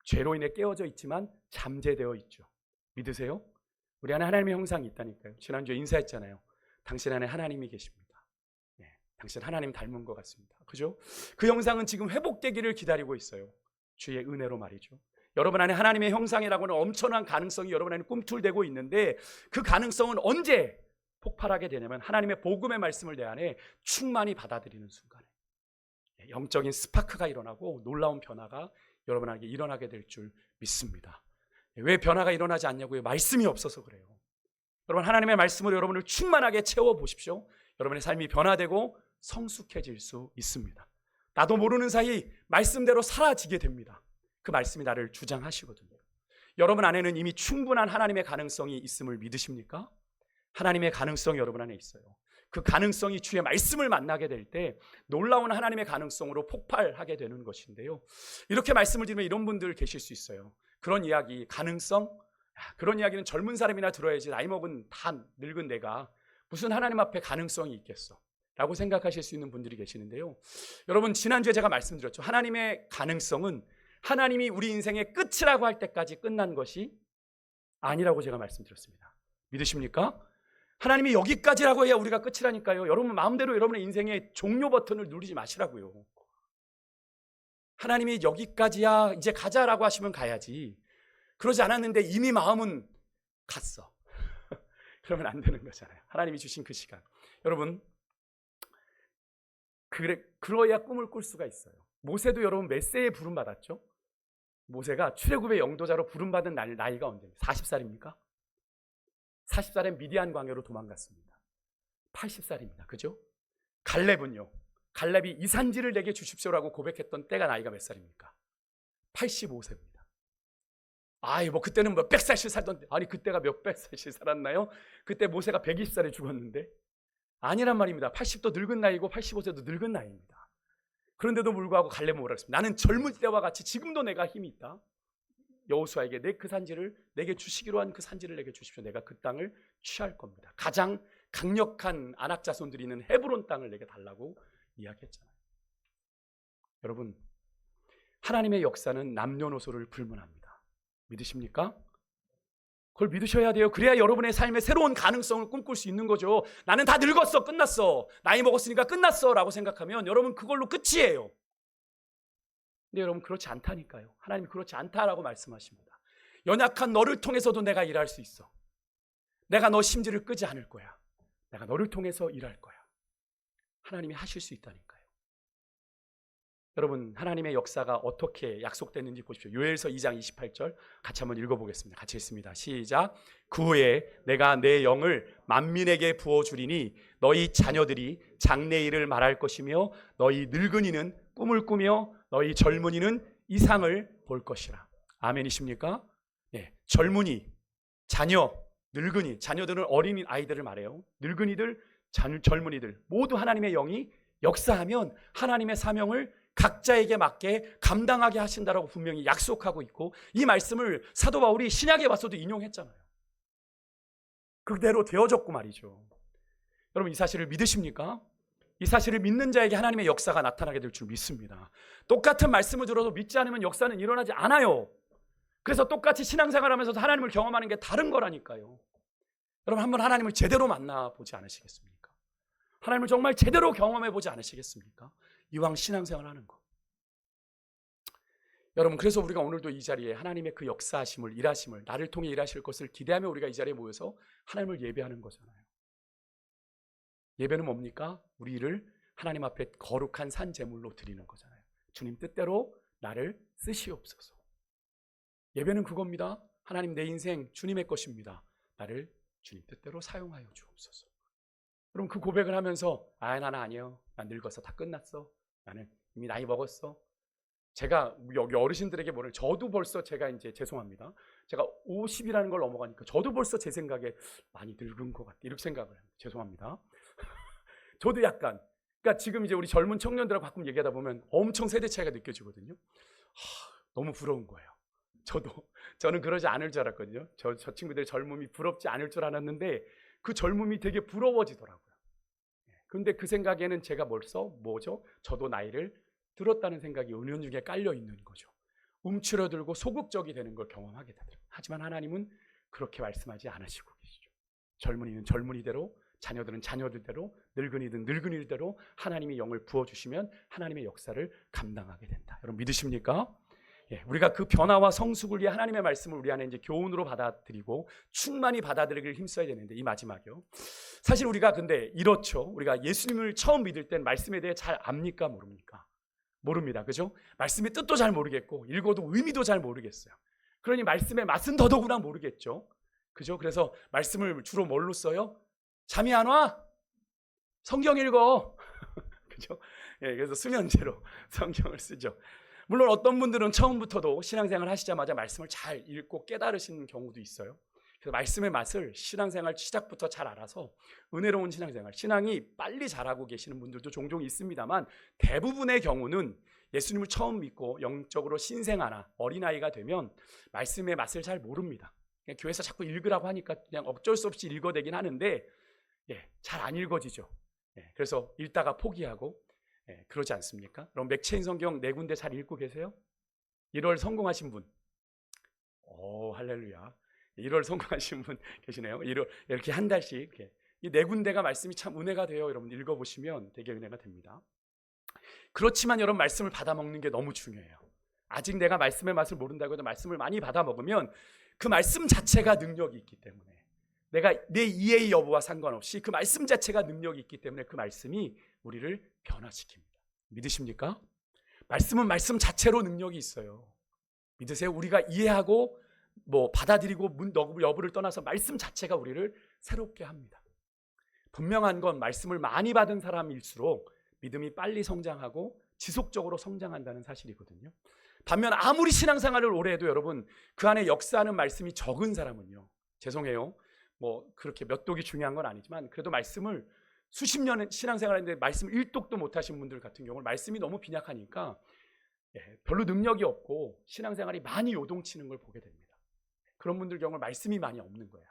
죄로 인해 깨어져 있지만 잠재되어 있죠. 믿으세요? 우리 안에 하나님의 형상이 있다니까요. 지난주에 인사했잖아요. 당신 안에 하나님이 계십니다. 당신 하나님 닮은 것 같습니다. 그죠? 그 형상은 지금 회복되기를 기다리고 있어요. 주의 은혜로 말이죠. 여러분 안에 하나님의 형상이라고는 엄청난 가능성이 여러분 안에 꿈틀대고 있는데 그 가능성은 언제 폭발하게 되냐면 하나님의 복음의 말씀을 내 안에 충만히 받아들이는 순간에 영적인 스파크가 일어나고 놀라운 변화가 여러분에게 일어나게 될 줄 믿습니다. 왜 변화가 일어나지 않냐고요? 말씀이 없어서 그래요. 여러분 하나님의 말씀으로 여러분을 충만하게 채워보십시오. 여러분의 삶이 변화되고 성숙해질 수 있습니다. 나도 모르는 사이 말씀대로 사라지게 됩니다. 그 말씀이 나를 주장하시거든요. 여러분 안에는 이미 충분한 하나님의 가능성이 있음을 믿으십니까? 하나님의 가능성이 여러분 안에 있어요. 그 가능성이 주의 말씀을 만나게 될 때 놀라운 하나님의 가능성으로 폭발하게 되는 것인데요. 이렇게 말씀을 드리면 이런 분들 계실 수 있어요. 그런 이야기, 가능성? 그런 이야기는 젊은 사람이나 들어야지 나이 먹은 다 늙은 내가 무슨 하나님 앞에 가능성이 있겠어 라고 생각하실 수 있는 분들이 계시는데요. 여러분, 지난주에 제가 말씀드렸죠. 하나님의 가능성은 하나님이 우리 인생의 끝이라고 할 때까지 끝난 것이 아니라고 제가 말씀드렸습니다. 믿으십니까? 하나님이 여기까지라고 해야 우리가 끝이라니까요. 여러분 마음대로 여러분의 인생의 종료 버튼을 누르지 마시라고요. 하나님이 여기까지야 이제 가자라고 하시면 가야지. 그러지 않았는데 이미 마음은 갔어. 그러면 안 되는 거잖아요. 하나님이 주신 그 시간. 여러분, 그러야 꿈을 꿀 수가 있어요. 모세도 여러분 몇 세에 부름받았죠? 모세가 출애굽의 영도자로 부름받은 나이가 언제입니까? 40살입니까? 40살에 미디안 광야로 도망갔습니다. 80살입니다. 그죠? 갈렙은요. 갈렙이 이 산지를 내게 주십시오라고 고백했던 때가 나이가 몇 살입니까? 85세입니다. 뭐 그때는 몇백 살씩 살던데, 아니 그때가 몇백 살씩 살았나요? 그때 모세가 120살에 죽었는데 아니란 말입니다. 80도 늙은 나이고 85세도 늙은 나이입니다. 그런데도 불구하고 갈렙은 뭐라 했습니다. 나는 젊을 때와 같이 지금도 내가 힘이 있다. 여호수아에게 내 그 산지를 내게 주시기로 한 그 산지를 내게 주십시오. 내가 그 땅을 취할 겁니다. 가장 강력한 아낙 자손들이 있는 헤브론 땅을 내게 달라고 이야기했잖아요. 여러분, 하나님의 역사는 남녀노소를 불문합니다. 믿으십니까? 그걸 믿으셔야 돼요. 그래야 여러분의 삶에 새로운 가능성을 꿈꿀 수 있는 거죠. 나는 다 늙었어, 끝났어, 나이 먹었으니까 끝났어 라고 생각하면 여러분 그걸로 끝이에요. 근데 여러분 그렇지 않다니까요. 하나님이 그렇지 않다라고 말씀하십니다. 연약한 너를 통해서도 내가 일할 수 있어. 내가 너 심지를 끄지 않을 거야. 내가 너를 통해서 일할 거야. 하나님이 하실 수 있다니까요. 여러분, 하나님의 역사가 어떻게 약속됐는지 보십시오. 요엘서 2장 28절 같이 한번 읽어보겠습니다. 같이 읽습니다. 시작. 그 후에 내가 내 영을 만민에게 부어주리니 너희 자녀들이 장래일을 말할 것이며 너희 늙은이는 꿈을 꾸며 너희 젊은이는 이상을 볼 것이라. 아멘이십니까? 네, 젊은이, 자녀, 늙은이, 자녀들은 어린 아이들을 말해요. 늙은이들, 젊은이들 모두 하나님의 영이 역사하면 하나님의 사명을 각자에게 맞게 감당하게 하신다라고 분명히 약속하고 있고, 이 말씀을 사도 바울이 신약에 와서도 인용했잖아요. 그대로 되어졌고 말이죠. 여러분, 이 사실을 믿으십니까? 이 사실을 믿는 자에게 하나님의 역사가 나타나게 될 줄 믿습니다. 똑같은 말씀을 들어도 믿지 않으면 역사는 일어나지 않아요. 그래서 똑같이 신앙생활 하면서도 하나님을 경험하는 게 다른 거라니까요. 여러분, 한번 하나님을 제대로 만나보지 않으시겠습니까? 하나님을 정말 제대로 경험해보지 않으시겠습니까? 이왕 신앙생활 하는 거. 여러분, 그래서 우리가 오늘도 이 자리에 하나님의 그 역사하심을, 일하심을, 나를 통해 일하실 것을 기대하며 우리가 이 자리에 모여서 하나님을 예배하는 거잖아요. 예배는 뭡니까? 우리를 하나님 앞에 거룩한 산 제물로 드리는 거잖아요. 주님 뜻대로 나를 쓰시옵소서. 예배는 그겁니다. 하나님, 내 인생 주님의 것입니다. 나를 주님 뜻대로 사용하여 주옵소서. 여러분, 그 고백을 하면서 나는 아니요, 난 늙어서 다 끝났어, 나는 이미 나이 먹었어. 제가 여기 어르신들에게 뭐를, 저도 벌써 제가 이제 죄송합니다, 제가 50이라는 걸 넘어가니까 저도 벌써 제 생각에 많이 늙은 것 같아, 이렇게 생각을 해요. 죄송합니다. 저도 약간, 그러니까 지금 이제 우리 젊은 청년들하고 가끔 얘기하다 보면 엄청 세대 차이가 느껴지거든요. 너무 부러운 거예요. 저는 그러지 않을 줄 알았거든요. 저 친구들의 젊음이 부럽지 않을 줄 알았는데 그 젊음이 되게 부러워지더라고요. 그런데 그 생각에는 제가 뭐죠? 저도 나이를 들었다는 생각이 은연중에 깔려 있는 거죠. 움츠러들고 소극적이 되는 걸 경험하게 되더라고요. 하지만 하나님은 그렇게 말씀하지 않으시고 계시죠. 젊은이는 젊은이대로, 자녀들은 자녀들대로, 늙은이든 늙은이대로 하나님이 영을 부어주시면 하나님의 역사를 감당하게 된다. 여러분, 믿으십니까? 우리가 그 변화와 성숙을 위해 하나님의 말씀을 우리 안에 이제 교훈으로 받아들이고 충만히 받아들이기를 힘써야 되는데, 이 마지막이요. 사실 우리가 근데 이렇죠. 우리가 예수님을 처음 믿을 땐 말씀에 대해 잘 압니까? 모릅니까? 모릅니다. 그죠? 말씀의 뜻도 잘 모르겠고 읽어도 의미도 잘 모르겠어요. 그러니 말씀의 맛은 더더구나 모르겠죠. 그죠? 그래서 말씀을 주로 뭘로 써요? 잠이 안 와? 성경 읽어. 그죠? 그래서 수면제로 성경을 쓰죠. 물론 어떤 분들은 처음부터도 신앙생활 하시자마자 말씀을 잘 읽고 깨달으시는 경우도 있어요. 그래서 말씀의 맛을 신앙생활 시작부터 잘 알아서 은혜로운 신앙생활, 신앙이 빨리 잘하고 계시는 분들도 종종 있습니다만, 대부분의 경우는 예수님을 처음 믿고 영적으로 신생아나 어린아이가 되면 말씀의 맛을 잘 모릅니다. 그냥 교회에서 자꾸 읽으라고 하니까 그냥 어쩔 수 없이 읽어대긴 하는데 잘 안 읽어지죠. 그래서 읽다가 포기하고 그러지 않습니까? 그럼 맥체인 성경 4군데 잘 읽고 계세요? 1월 성공하신 분? 할렐루야. 1월 성공하신 분 계시네요. 1월 이렇게 한 달씩 이렇게. 이 4군데가 말씀이 참 은혜가 돼요. 여러분 읽어보시면 되게 은혜가 됩니다. 그렇지만 여러분 말씀을 받아먹는 게 너무 중요해요. 아직 내가 말씀의 맛을 모른다고 해도 말씀을 많이 받아먹으면 그 말씀 자체가 능력이 있기 때문에 내가 내 이해의 여부와 상관없이 그 말씀 자체가 능력이 있기 때문에 그 말씀이 우리를 변화시킵니다. 믿으십니까? 말씀은 말씀 자체로 능력이 있어요. 믿으세요? 우리가 이해하고 받아들이고 여부를 떠나서 말씀 자체가 우리를 새롭게 합니다. 분명한 건 말씀을 많이 받은 사람일수록 믿음이 빨리 성장하고 지속적으로 성장한다는 사실이거든요. 반면 아무리 신앙생활을 오래 해도 여러분 그 안에 역사하는 말씀이 적은 사람은요, 죄송해요, 그렇게 몇 독이 중요한 건 아니지만 그래도 말씀을 수십 년 신앙생활했는데 말씀 1독도 못하신 분들 같은 경우는 말씀이 너무 빈약하니까 별로 능력이 없고 신앙생활이 많이 요동치는 걸 보게 됩니다. 그런 분들 경우는 말씀이 많이 없는 거예요.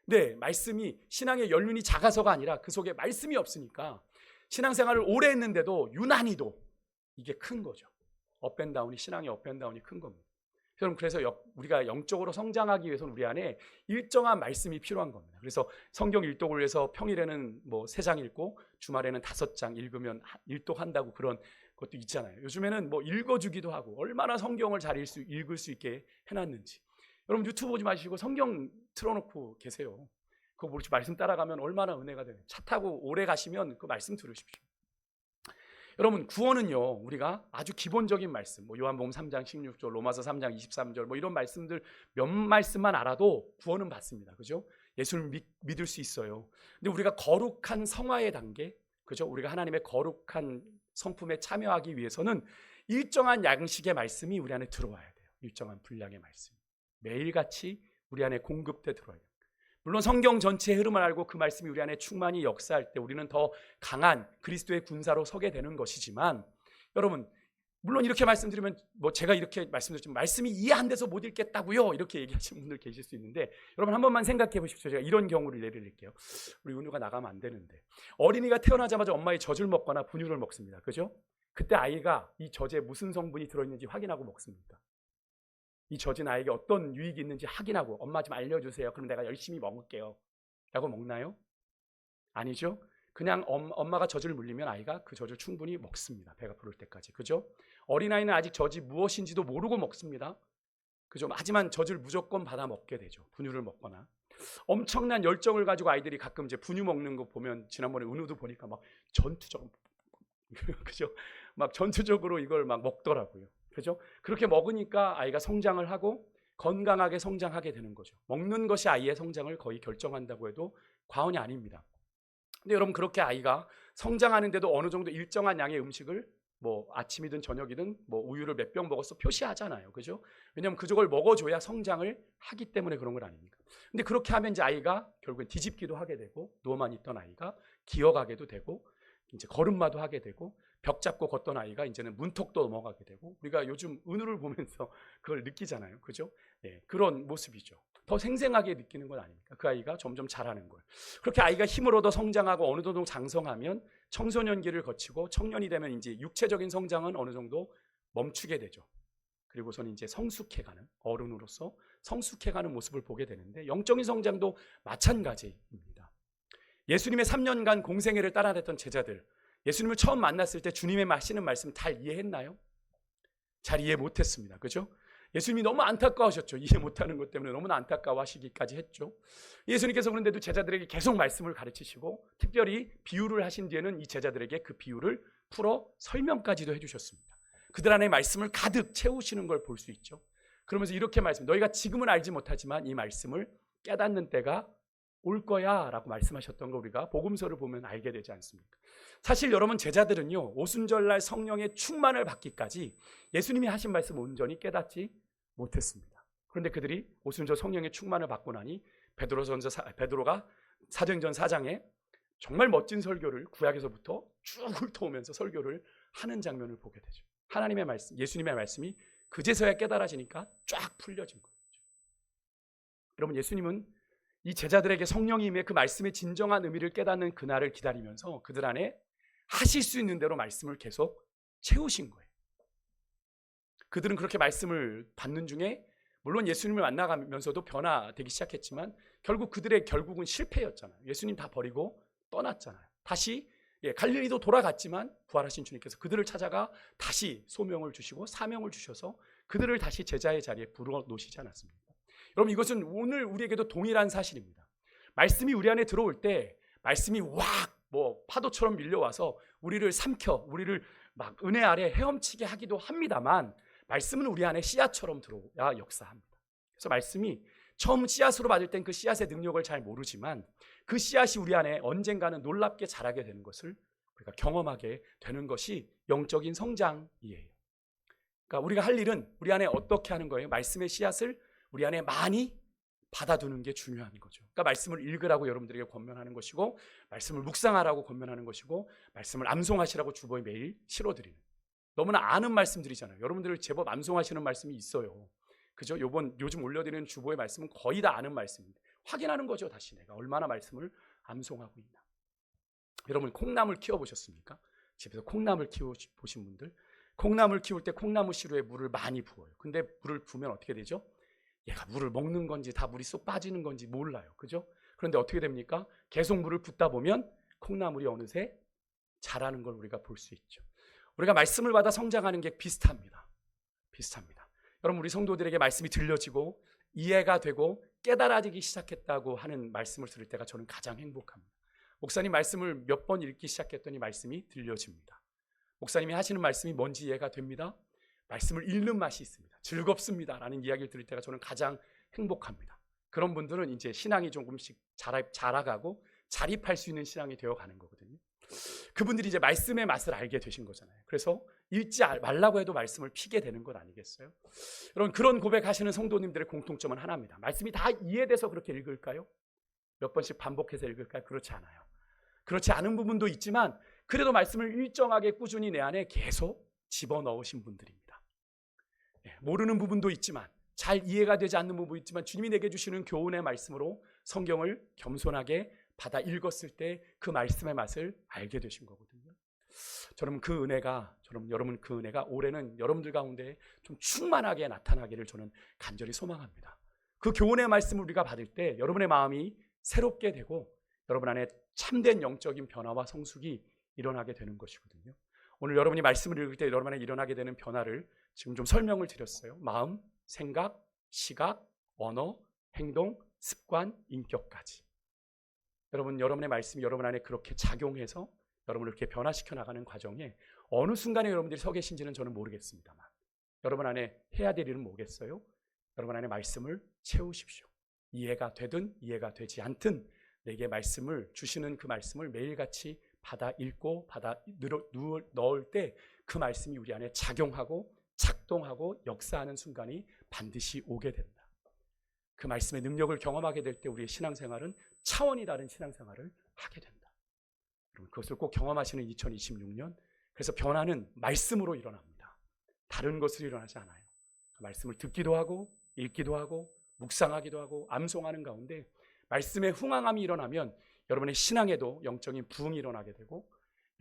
근데 말씀이 신앙의 연륜이 작아서가 아니라 그 속에 말씀이 없으니까 신앙생활을 오래 했는데도 유난히도 이게 큰 거죠. 업앤다운이, 신앙의 업앤다운이 큰 겁니다. 여러분, 그래서 우리가 영적으로 성장하기 위해서는 우리 안에 일정한 말씀이 필요한 겁니다. 그래서 성경 일독을 위해서 평일에는 3장 읽고 주말에는 5장 읽으면 일독한다고 그런 것도 있잖아요. 요즘에는 읽어주기도 하고 얼마나 성경을 잘 읽을 수 있게 해놨는지. 여러분 유튜브 보지 마시고 성경 틀어놓고 계세요. 그거 모르시 말씀 따라가면 얼마나 은혜가 되는. 차 타고 오래 가시면 그 말씀 들으십시오. 여러분 구원은요, 우리가 아주 기본적인 말씀, 요한복음 3장 16절, 로마서 3장 23절 이런 말씀들 몇 말씀만 알아도 구원은 받습니다. 그죠? 예수를 믿을 수 있어요. 근데 우리가 거룩한 성화의 단계, 그죠? 우리가 하나님의 거룩한 성품에 참여하기 위해서는 일정한 양식의 말씀이 우리 안에 들어와야 돼요. 일정한 분량의 말씀. 매일같이 우리 안에 공급돼 들어와야 돼요. 물론 성경 전체의 흐름을 알고 그 말씀이 우리 안에 충만히 역사할 때 우리는 더 강한 그리스도의 군사로 서게 되는 것이지만, 여러분 물론 이렇게 말씀드리면 제가 이렇게 말씀드렸지만 말씀이 이해 안 돼서 못 읽겠다고요 이렇게 얘기하시는 분들 계실 수 있는데, 여러분 한 번만 생각해 보십시오. 제가 이런 경우를 예를 들게요. 우리 은우가 나가면 안 되는데 어린이가 태어나자마자 엄마의 젖을 먹거나 분유를 먹습니다. 그죠? 그때 아이가 이 젖에 무슨 성분이 들어있는지 확인하고 먹습니까? 이 젖은 아이에게 어떤 유익이 있는지 확인하고 엄마 좀 알려주세요. 그럼 내가 열심히 먹을게요 라고 먹나요? 아니죠. 그냥 엄마가 젖을 물리면 아이가 그 젖을 충분히 먹습니다. 배가 부를 때까지. 그죠? 어린아이는 아직 젖이 무엇인지도 모르고 먹습니다. 그죠? 하지만 젖을 무조건 받아 먹게 되죠. 분유를 먹거나. 엄청난 열정을 가지고 아이들이 가끔 이제 분유 먹는 거 보면, 지난번에 은우도 보니까 막 전투적 그죠? 막 전투적으로 이걸 막 먹더라고요. 그죠? 그렇게 먹으니까 아이가 성장을 하고 건강하게 성장하게 되는 거죠. 먹는 것이 아이의 성장을 거의 결정한다고 해도 과언이 아닙니다. 근데 여러분 그렇게 아이가 성장하는데도 어느 정도 일정한 양의 음식을 아침이든 저녁이든 우유를 몇 병 먹었어 표시하잖아요. 그죠? 왜냐하면 그걸 먹어줘야 성장을 하기 때문에 그런 걸 아닙니까? 근데 그렇게 하면 이제 아이가 결국엔 뒤집기도 하게 되고, 누워만 있던 아이가 기어가게도 되고, 이제 걸음마도 하게 되고, 벽 잡고 걷던 아이가 이제는 문턱도 넘어가게 되고, 우리가 요즘 은우를 보면서 그걸 느끼잖아요. 그죠? 그런 모습이죠. 더 생생하게 느끼는 건 아닙니까? 그 아이가 점점 자라는 걸. 그렇게 아이가 힘을 얻어 성장하고 어느 정도 장성하면 청소년기를 거치고 청년이 되면 이제 육체적인 성장은 어느 정도 멈추게 되죠. 그리고서는 이제 성숙해가는, 어른으로서 성숙해가는 모습을 보게 되는데, 영적인 성장도 마찬가지입니다. 예수님의 3년간 공생애를 따라다녔던 제자들, 예수님을 처음 만났을 때 주님의 하시는 말씀 잘 이해했나요? 잘 이해 못했습니다. 그죠? 예수님이 너무 안타까우셨죠. 이해 못하는 것 때문에 너무나 안타까워하시기까지 했죠. 예수님께서 그런데도 제자들에게 계속 말씀을 가르치시고, 특별히 비유를 하신 뒤에는 이 제자들에게 그 비유를 풀어 설명까지도 해주셨습니다. 그들 안에 말씀을 가득 채우시는 걸 볼 수 있죠. 그러면서 이렇게 너희가 지금은 알지 못하지만 이 말씀을 깨닫는 때가 올 거야 라고 말씀하셨던 거 우리가 복음서를 보면 알게 되지 않습니까? 사실 여러분, 제자들은요, 오순절날 성령의 충만을 받기까지 예수님이 하신 말씀을 온전히 깨닫지 못했습니다. 그런데 그들이 오순절 성령의 충만을 받고 나니 베드로가 사도행전 4장에 정말 멋진 설교를 구약에서부터 쭉 훑어오면서 설교를 하는 장면을 보게 되죠. 하나님의 말씀, 예수님의 말씀이 그제서야 깨달아지니까 쫙 풀려진 거예요. 여러분, 예수님은 이 제자들에게 성령이 임해 그 말씀의 진정한 의미를 깨닫는 그날을 기다리면서 그들 안에 하실 수 있는 대로 말씀을 계속 채우신 거예요. 그들은 그렇게 말씀을 받는 중에 물론 예수님을 만나가면서도 변화되기 시작했지만 결국 그들의 결국은 실패였잖아요. 예수님 다 버리고 떠났잖아요. 다시 갈릴리도 돌아갔지만 부활하신 주님께서 그들을 찾아가 다시 소명을 주시고 사명을 주셔서 그들을 다시 제자의 자리에 불어놓으시지 않았습니까? 여러분, 이것은 오늘 우리에게도 동일한 사실입니다. 말씀이 우리 안에 들어올 때 말씀이 파도처럼 밀려와서 우리를 삼켜 우리를 막 은혜 아래 헤엄치게 하기도 합니다만 말씀은 우리 안에 씨앗처럼 들어야 역사합니다. 그래서 말씀이 처음 씨앗으로 받을 땐 그 씨앗의 능력을 잘 모르지만 그 씨앗이 우리 안에 언젠가는 놀랍게 자라게 되는 것을 우리가 경험하게 되는 것이 영적인 성장이에요. 그러니까 우리가 할 일은 우리 안에 어떻게 하는 거예요? 말씀의 씨앗을 우리 안에 많이 받아두는 게 중요한 거죠. 그러니까 말씀을 읽으라고 여러분들에게 권면하는 것이고 말씀을 묵상하라고 권면하는 것이고 말씀을 암송하시라고 주보에 매일 실어드리는, 너무나 아는 말씀들이잖아요. 여러분들 제법 암송하시는 말씀이 있어요. 그죠? 요즘 올려드리는 주보의 말씀은 거의 다 아는 말씀입니다. 확인하는 거죠. 다시 내가 얼마나 말씀을 암송하고 있나. 여러분, 콩나물 키워보셨습니까? 집에서 콩나물 키워보신 분들, 콩나물 키울 때 콩나무 시루에 물을 많이 부어요. 근데 물을 부으면 어떻게 되죠? 얘가 물을 먹는 건지 다 물이 쏙 빠지는 건지 몰라요. 그죠? 그런데 어떻게 됩니까? 계속 물을 붓다 보면 콩나물이 어느새 자라는 걸 우리가 볼 수 있죠. 우리가 말씀을 받아 성장하는 게 비슷합니다. 여러분, 우리 성도들에게 말씀이 들려지고 이해가 되고 깨달아지기 시작했다고 하는 말씀을 들을 때가 저는 가장 행복합니다. 목사님 말씀을 몇 번 읽기 시작했더니 말씀이 들려집니다. 목사님이 하시는 말씀이 뭔지 이해가 됩니다. 말씀을 읽는 맛이 있습니다. 즐겁습니다. 라는 이야기를 들을 때가 저는 가장 행복합니다. 그런 분들은 이제 신앙이 조금씩 자라가고 자립할 수 있는 신앙이 되어가는 거거든요. 그분들이 이제 말씀의 맛을 알게 되신 거잖아요. 그래서 읽지 말라고 해도 말씀을 피게 되는 것 아니겠어요? 여러분, 그런 고백하시는 성도님들의 공통점은 하나입니다. 말씀이 다 이해돼서 그렇게 읽을까요? 몇 번씩 반복해서 읽을까요? 그렇지 않아요. 그렇지 않은 부분도 있지만 그래도 말씀을 일정하게 꾸준히 내 안에 계속 집어넣으신 분들입니다. 모르는 부분도 있지만 잘 이해가 되지 않는 부분도 있지만 주님이 내게 주시는 교훈의 말씀으로 성경을 겸손하게 받아 읽었을 때 그 말씀의 맛을 알게 되신 거거든요. 여러분, 그 은혜가 올해는 여러분들 가운데 좀 충만하게 나타나기를 저는 간절히 소망합니다. 그 교훈의 말씀을 우리가 받을 때 여러분의 마음이 새롭게 되고 여러분 안에 참된 영적인 변화와 성숙이 일어나게 되는 것이거든요. 오늘 여러분이 말씀을 읽을 때 여러분 안에 일어나게 되는 변화를 지금 좀 설명을 드렸어요. 마음, 생각, 시각, 언어, 행동, 습관, 인격까지. 여러분의 말씀이 여러분 안에 그렇게 작용해서 여러분을 이렇게 변화시켜 나가는 과정에 어느 순간에 여러분들이 서 계신지는 저는 모르겠습니다만 여러분 안에 해야 될 일은 뭐겠어요? 여러분 안에 말씀을 채우십시오. 이해가 되든 이해가 되지 않든 내게 말씀을 주시는 그 말씀을 매일같이 받아 읽고 받아 넣을 때 그 말씀이 우리 안에 작용하고 작동하고 역사하는 순간이 반드시 오게 된다. 그 말씀의 능력을 경험하게 될 때 우리의 신앙생활은 차원이 다른 신앙생활을 하게 된다. 여러분, 그것을 꼭 경험하시는 2026년, 그래서 변화는 말씀으로 일어납니다. 다른 것으로 일어나지 않아요. 그 말씀을 듣기도 하고 읽기도 하고 묵상하기도 하고 암송하는 가운데 말씀의 흥황함이 일어나면 여러분의 신앙에도 영적인 부흥이 일어나게 되고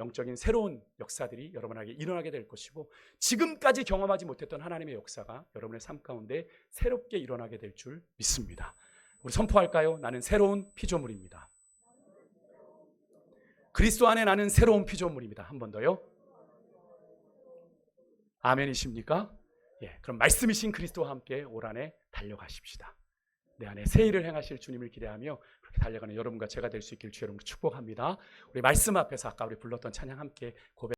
영적인 새로운 역사들이 여러분에게 일어나게 될 것이고 지금까지 경험하지 못했던 하나님의 역사가 여러분의 삶 가운데 새롭게 일어나게 될 줄 믿습니다. 우리 선포할까요? 나는 새로운 피조물입니다. 그리스도 안에 나는 새로운 피조물입니다. 한 번 더요. 아멘이십니까? 그럼 말씀이신 그리스도와 함께 올 한해 달려가십시다. 내 안에 새 일을 행하실 주님을 기대하며 그렇게 달려가는 여러분과 제가 될 수 있길 주 여러분께 축복합니다. 우리 말씀 앞에서 아까 우리 불렀던 찬양 함께 고백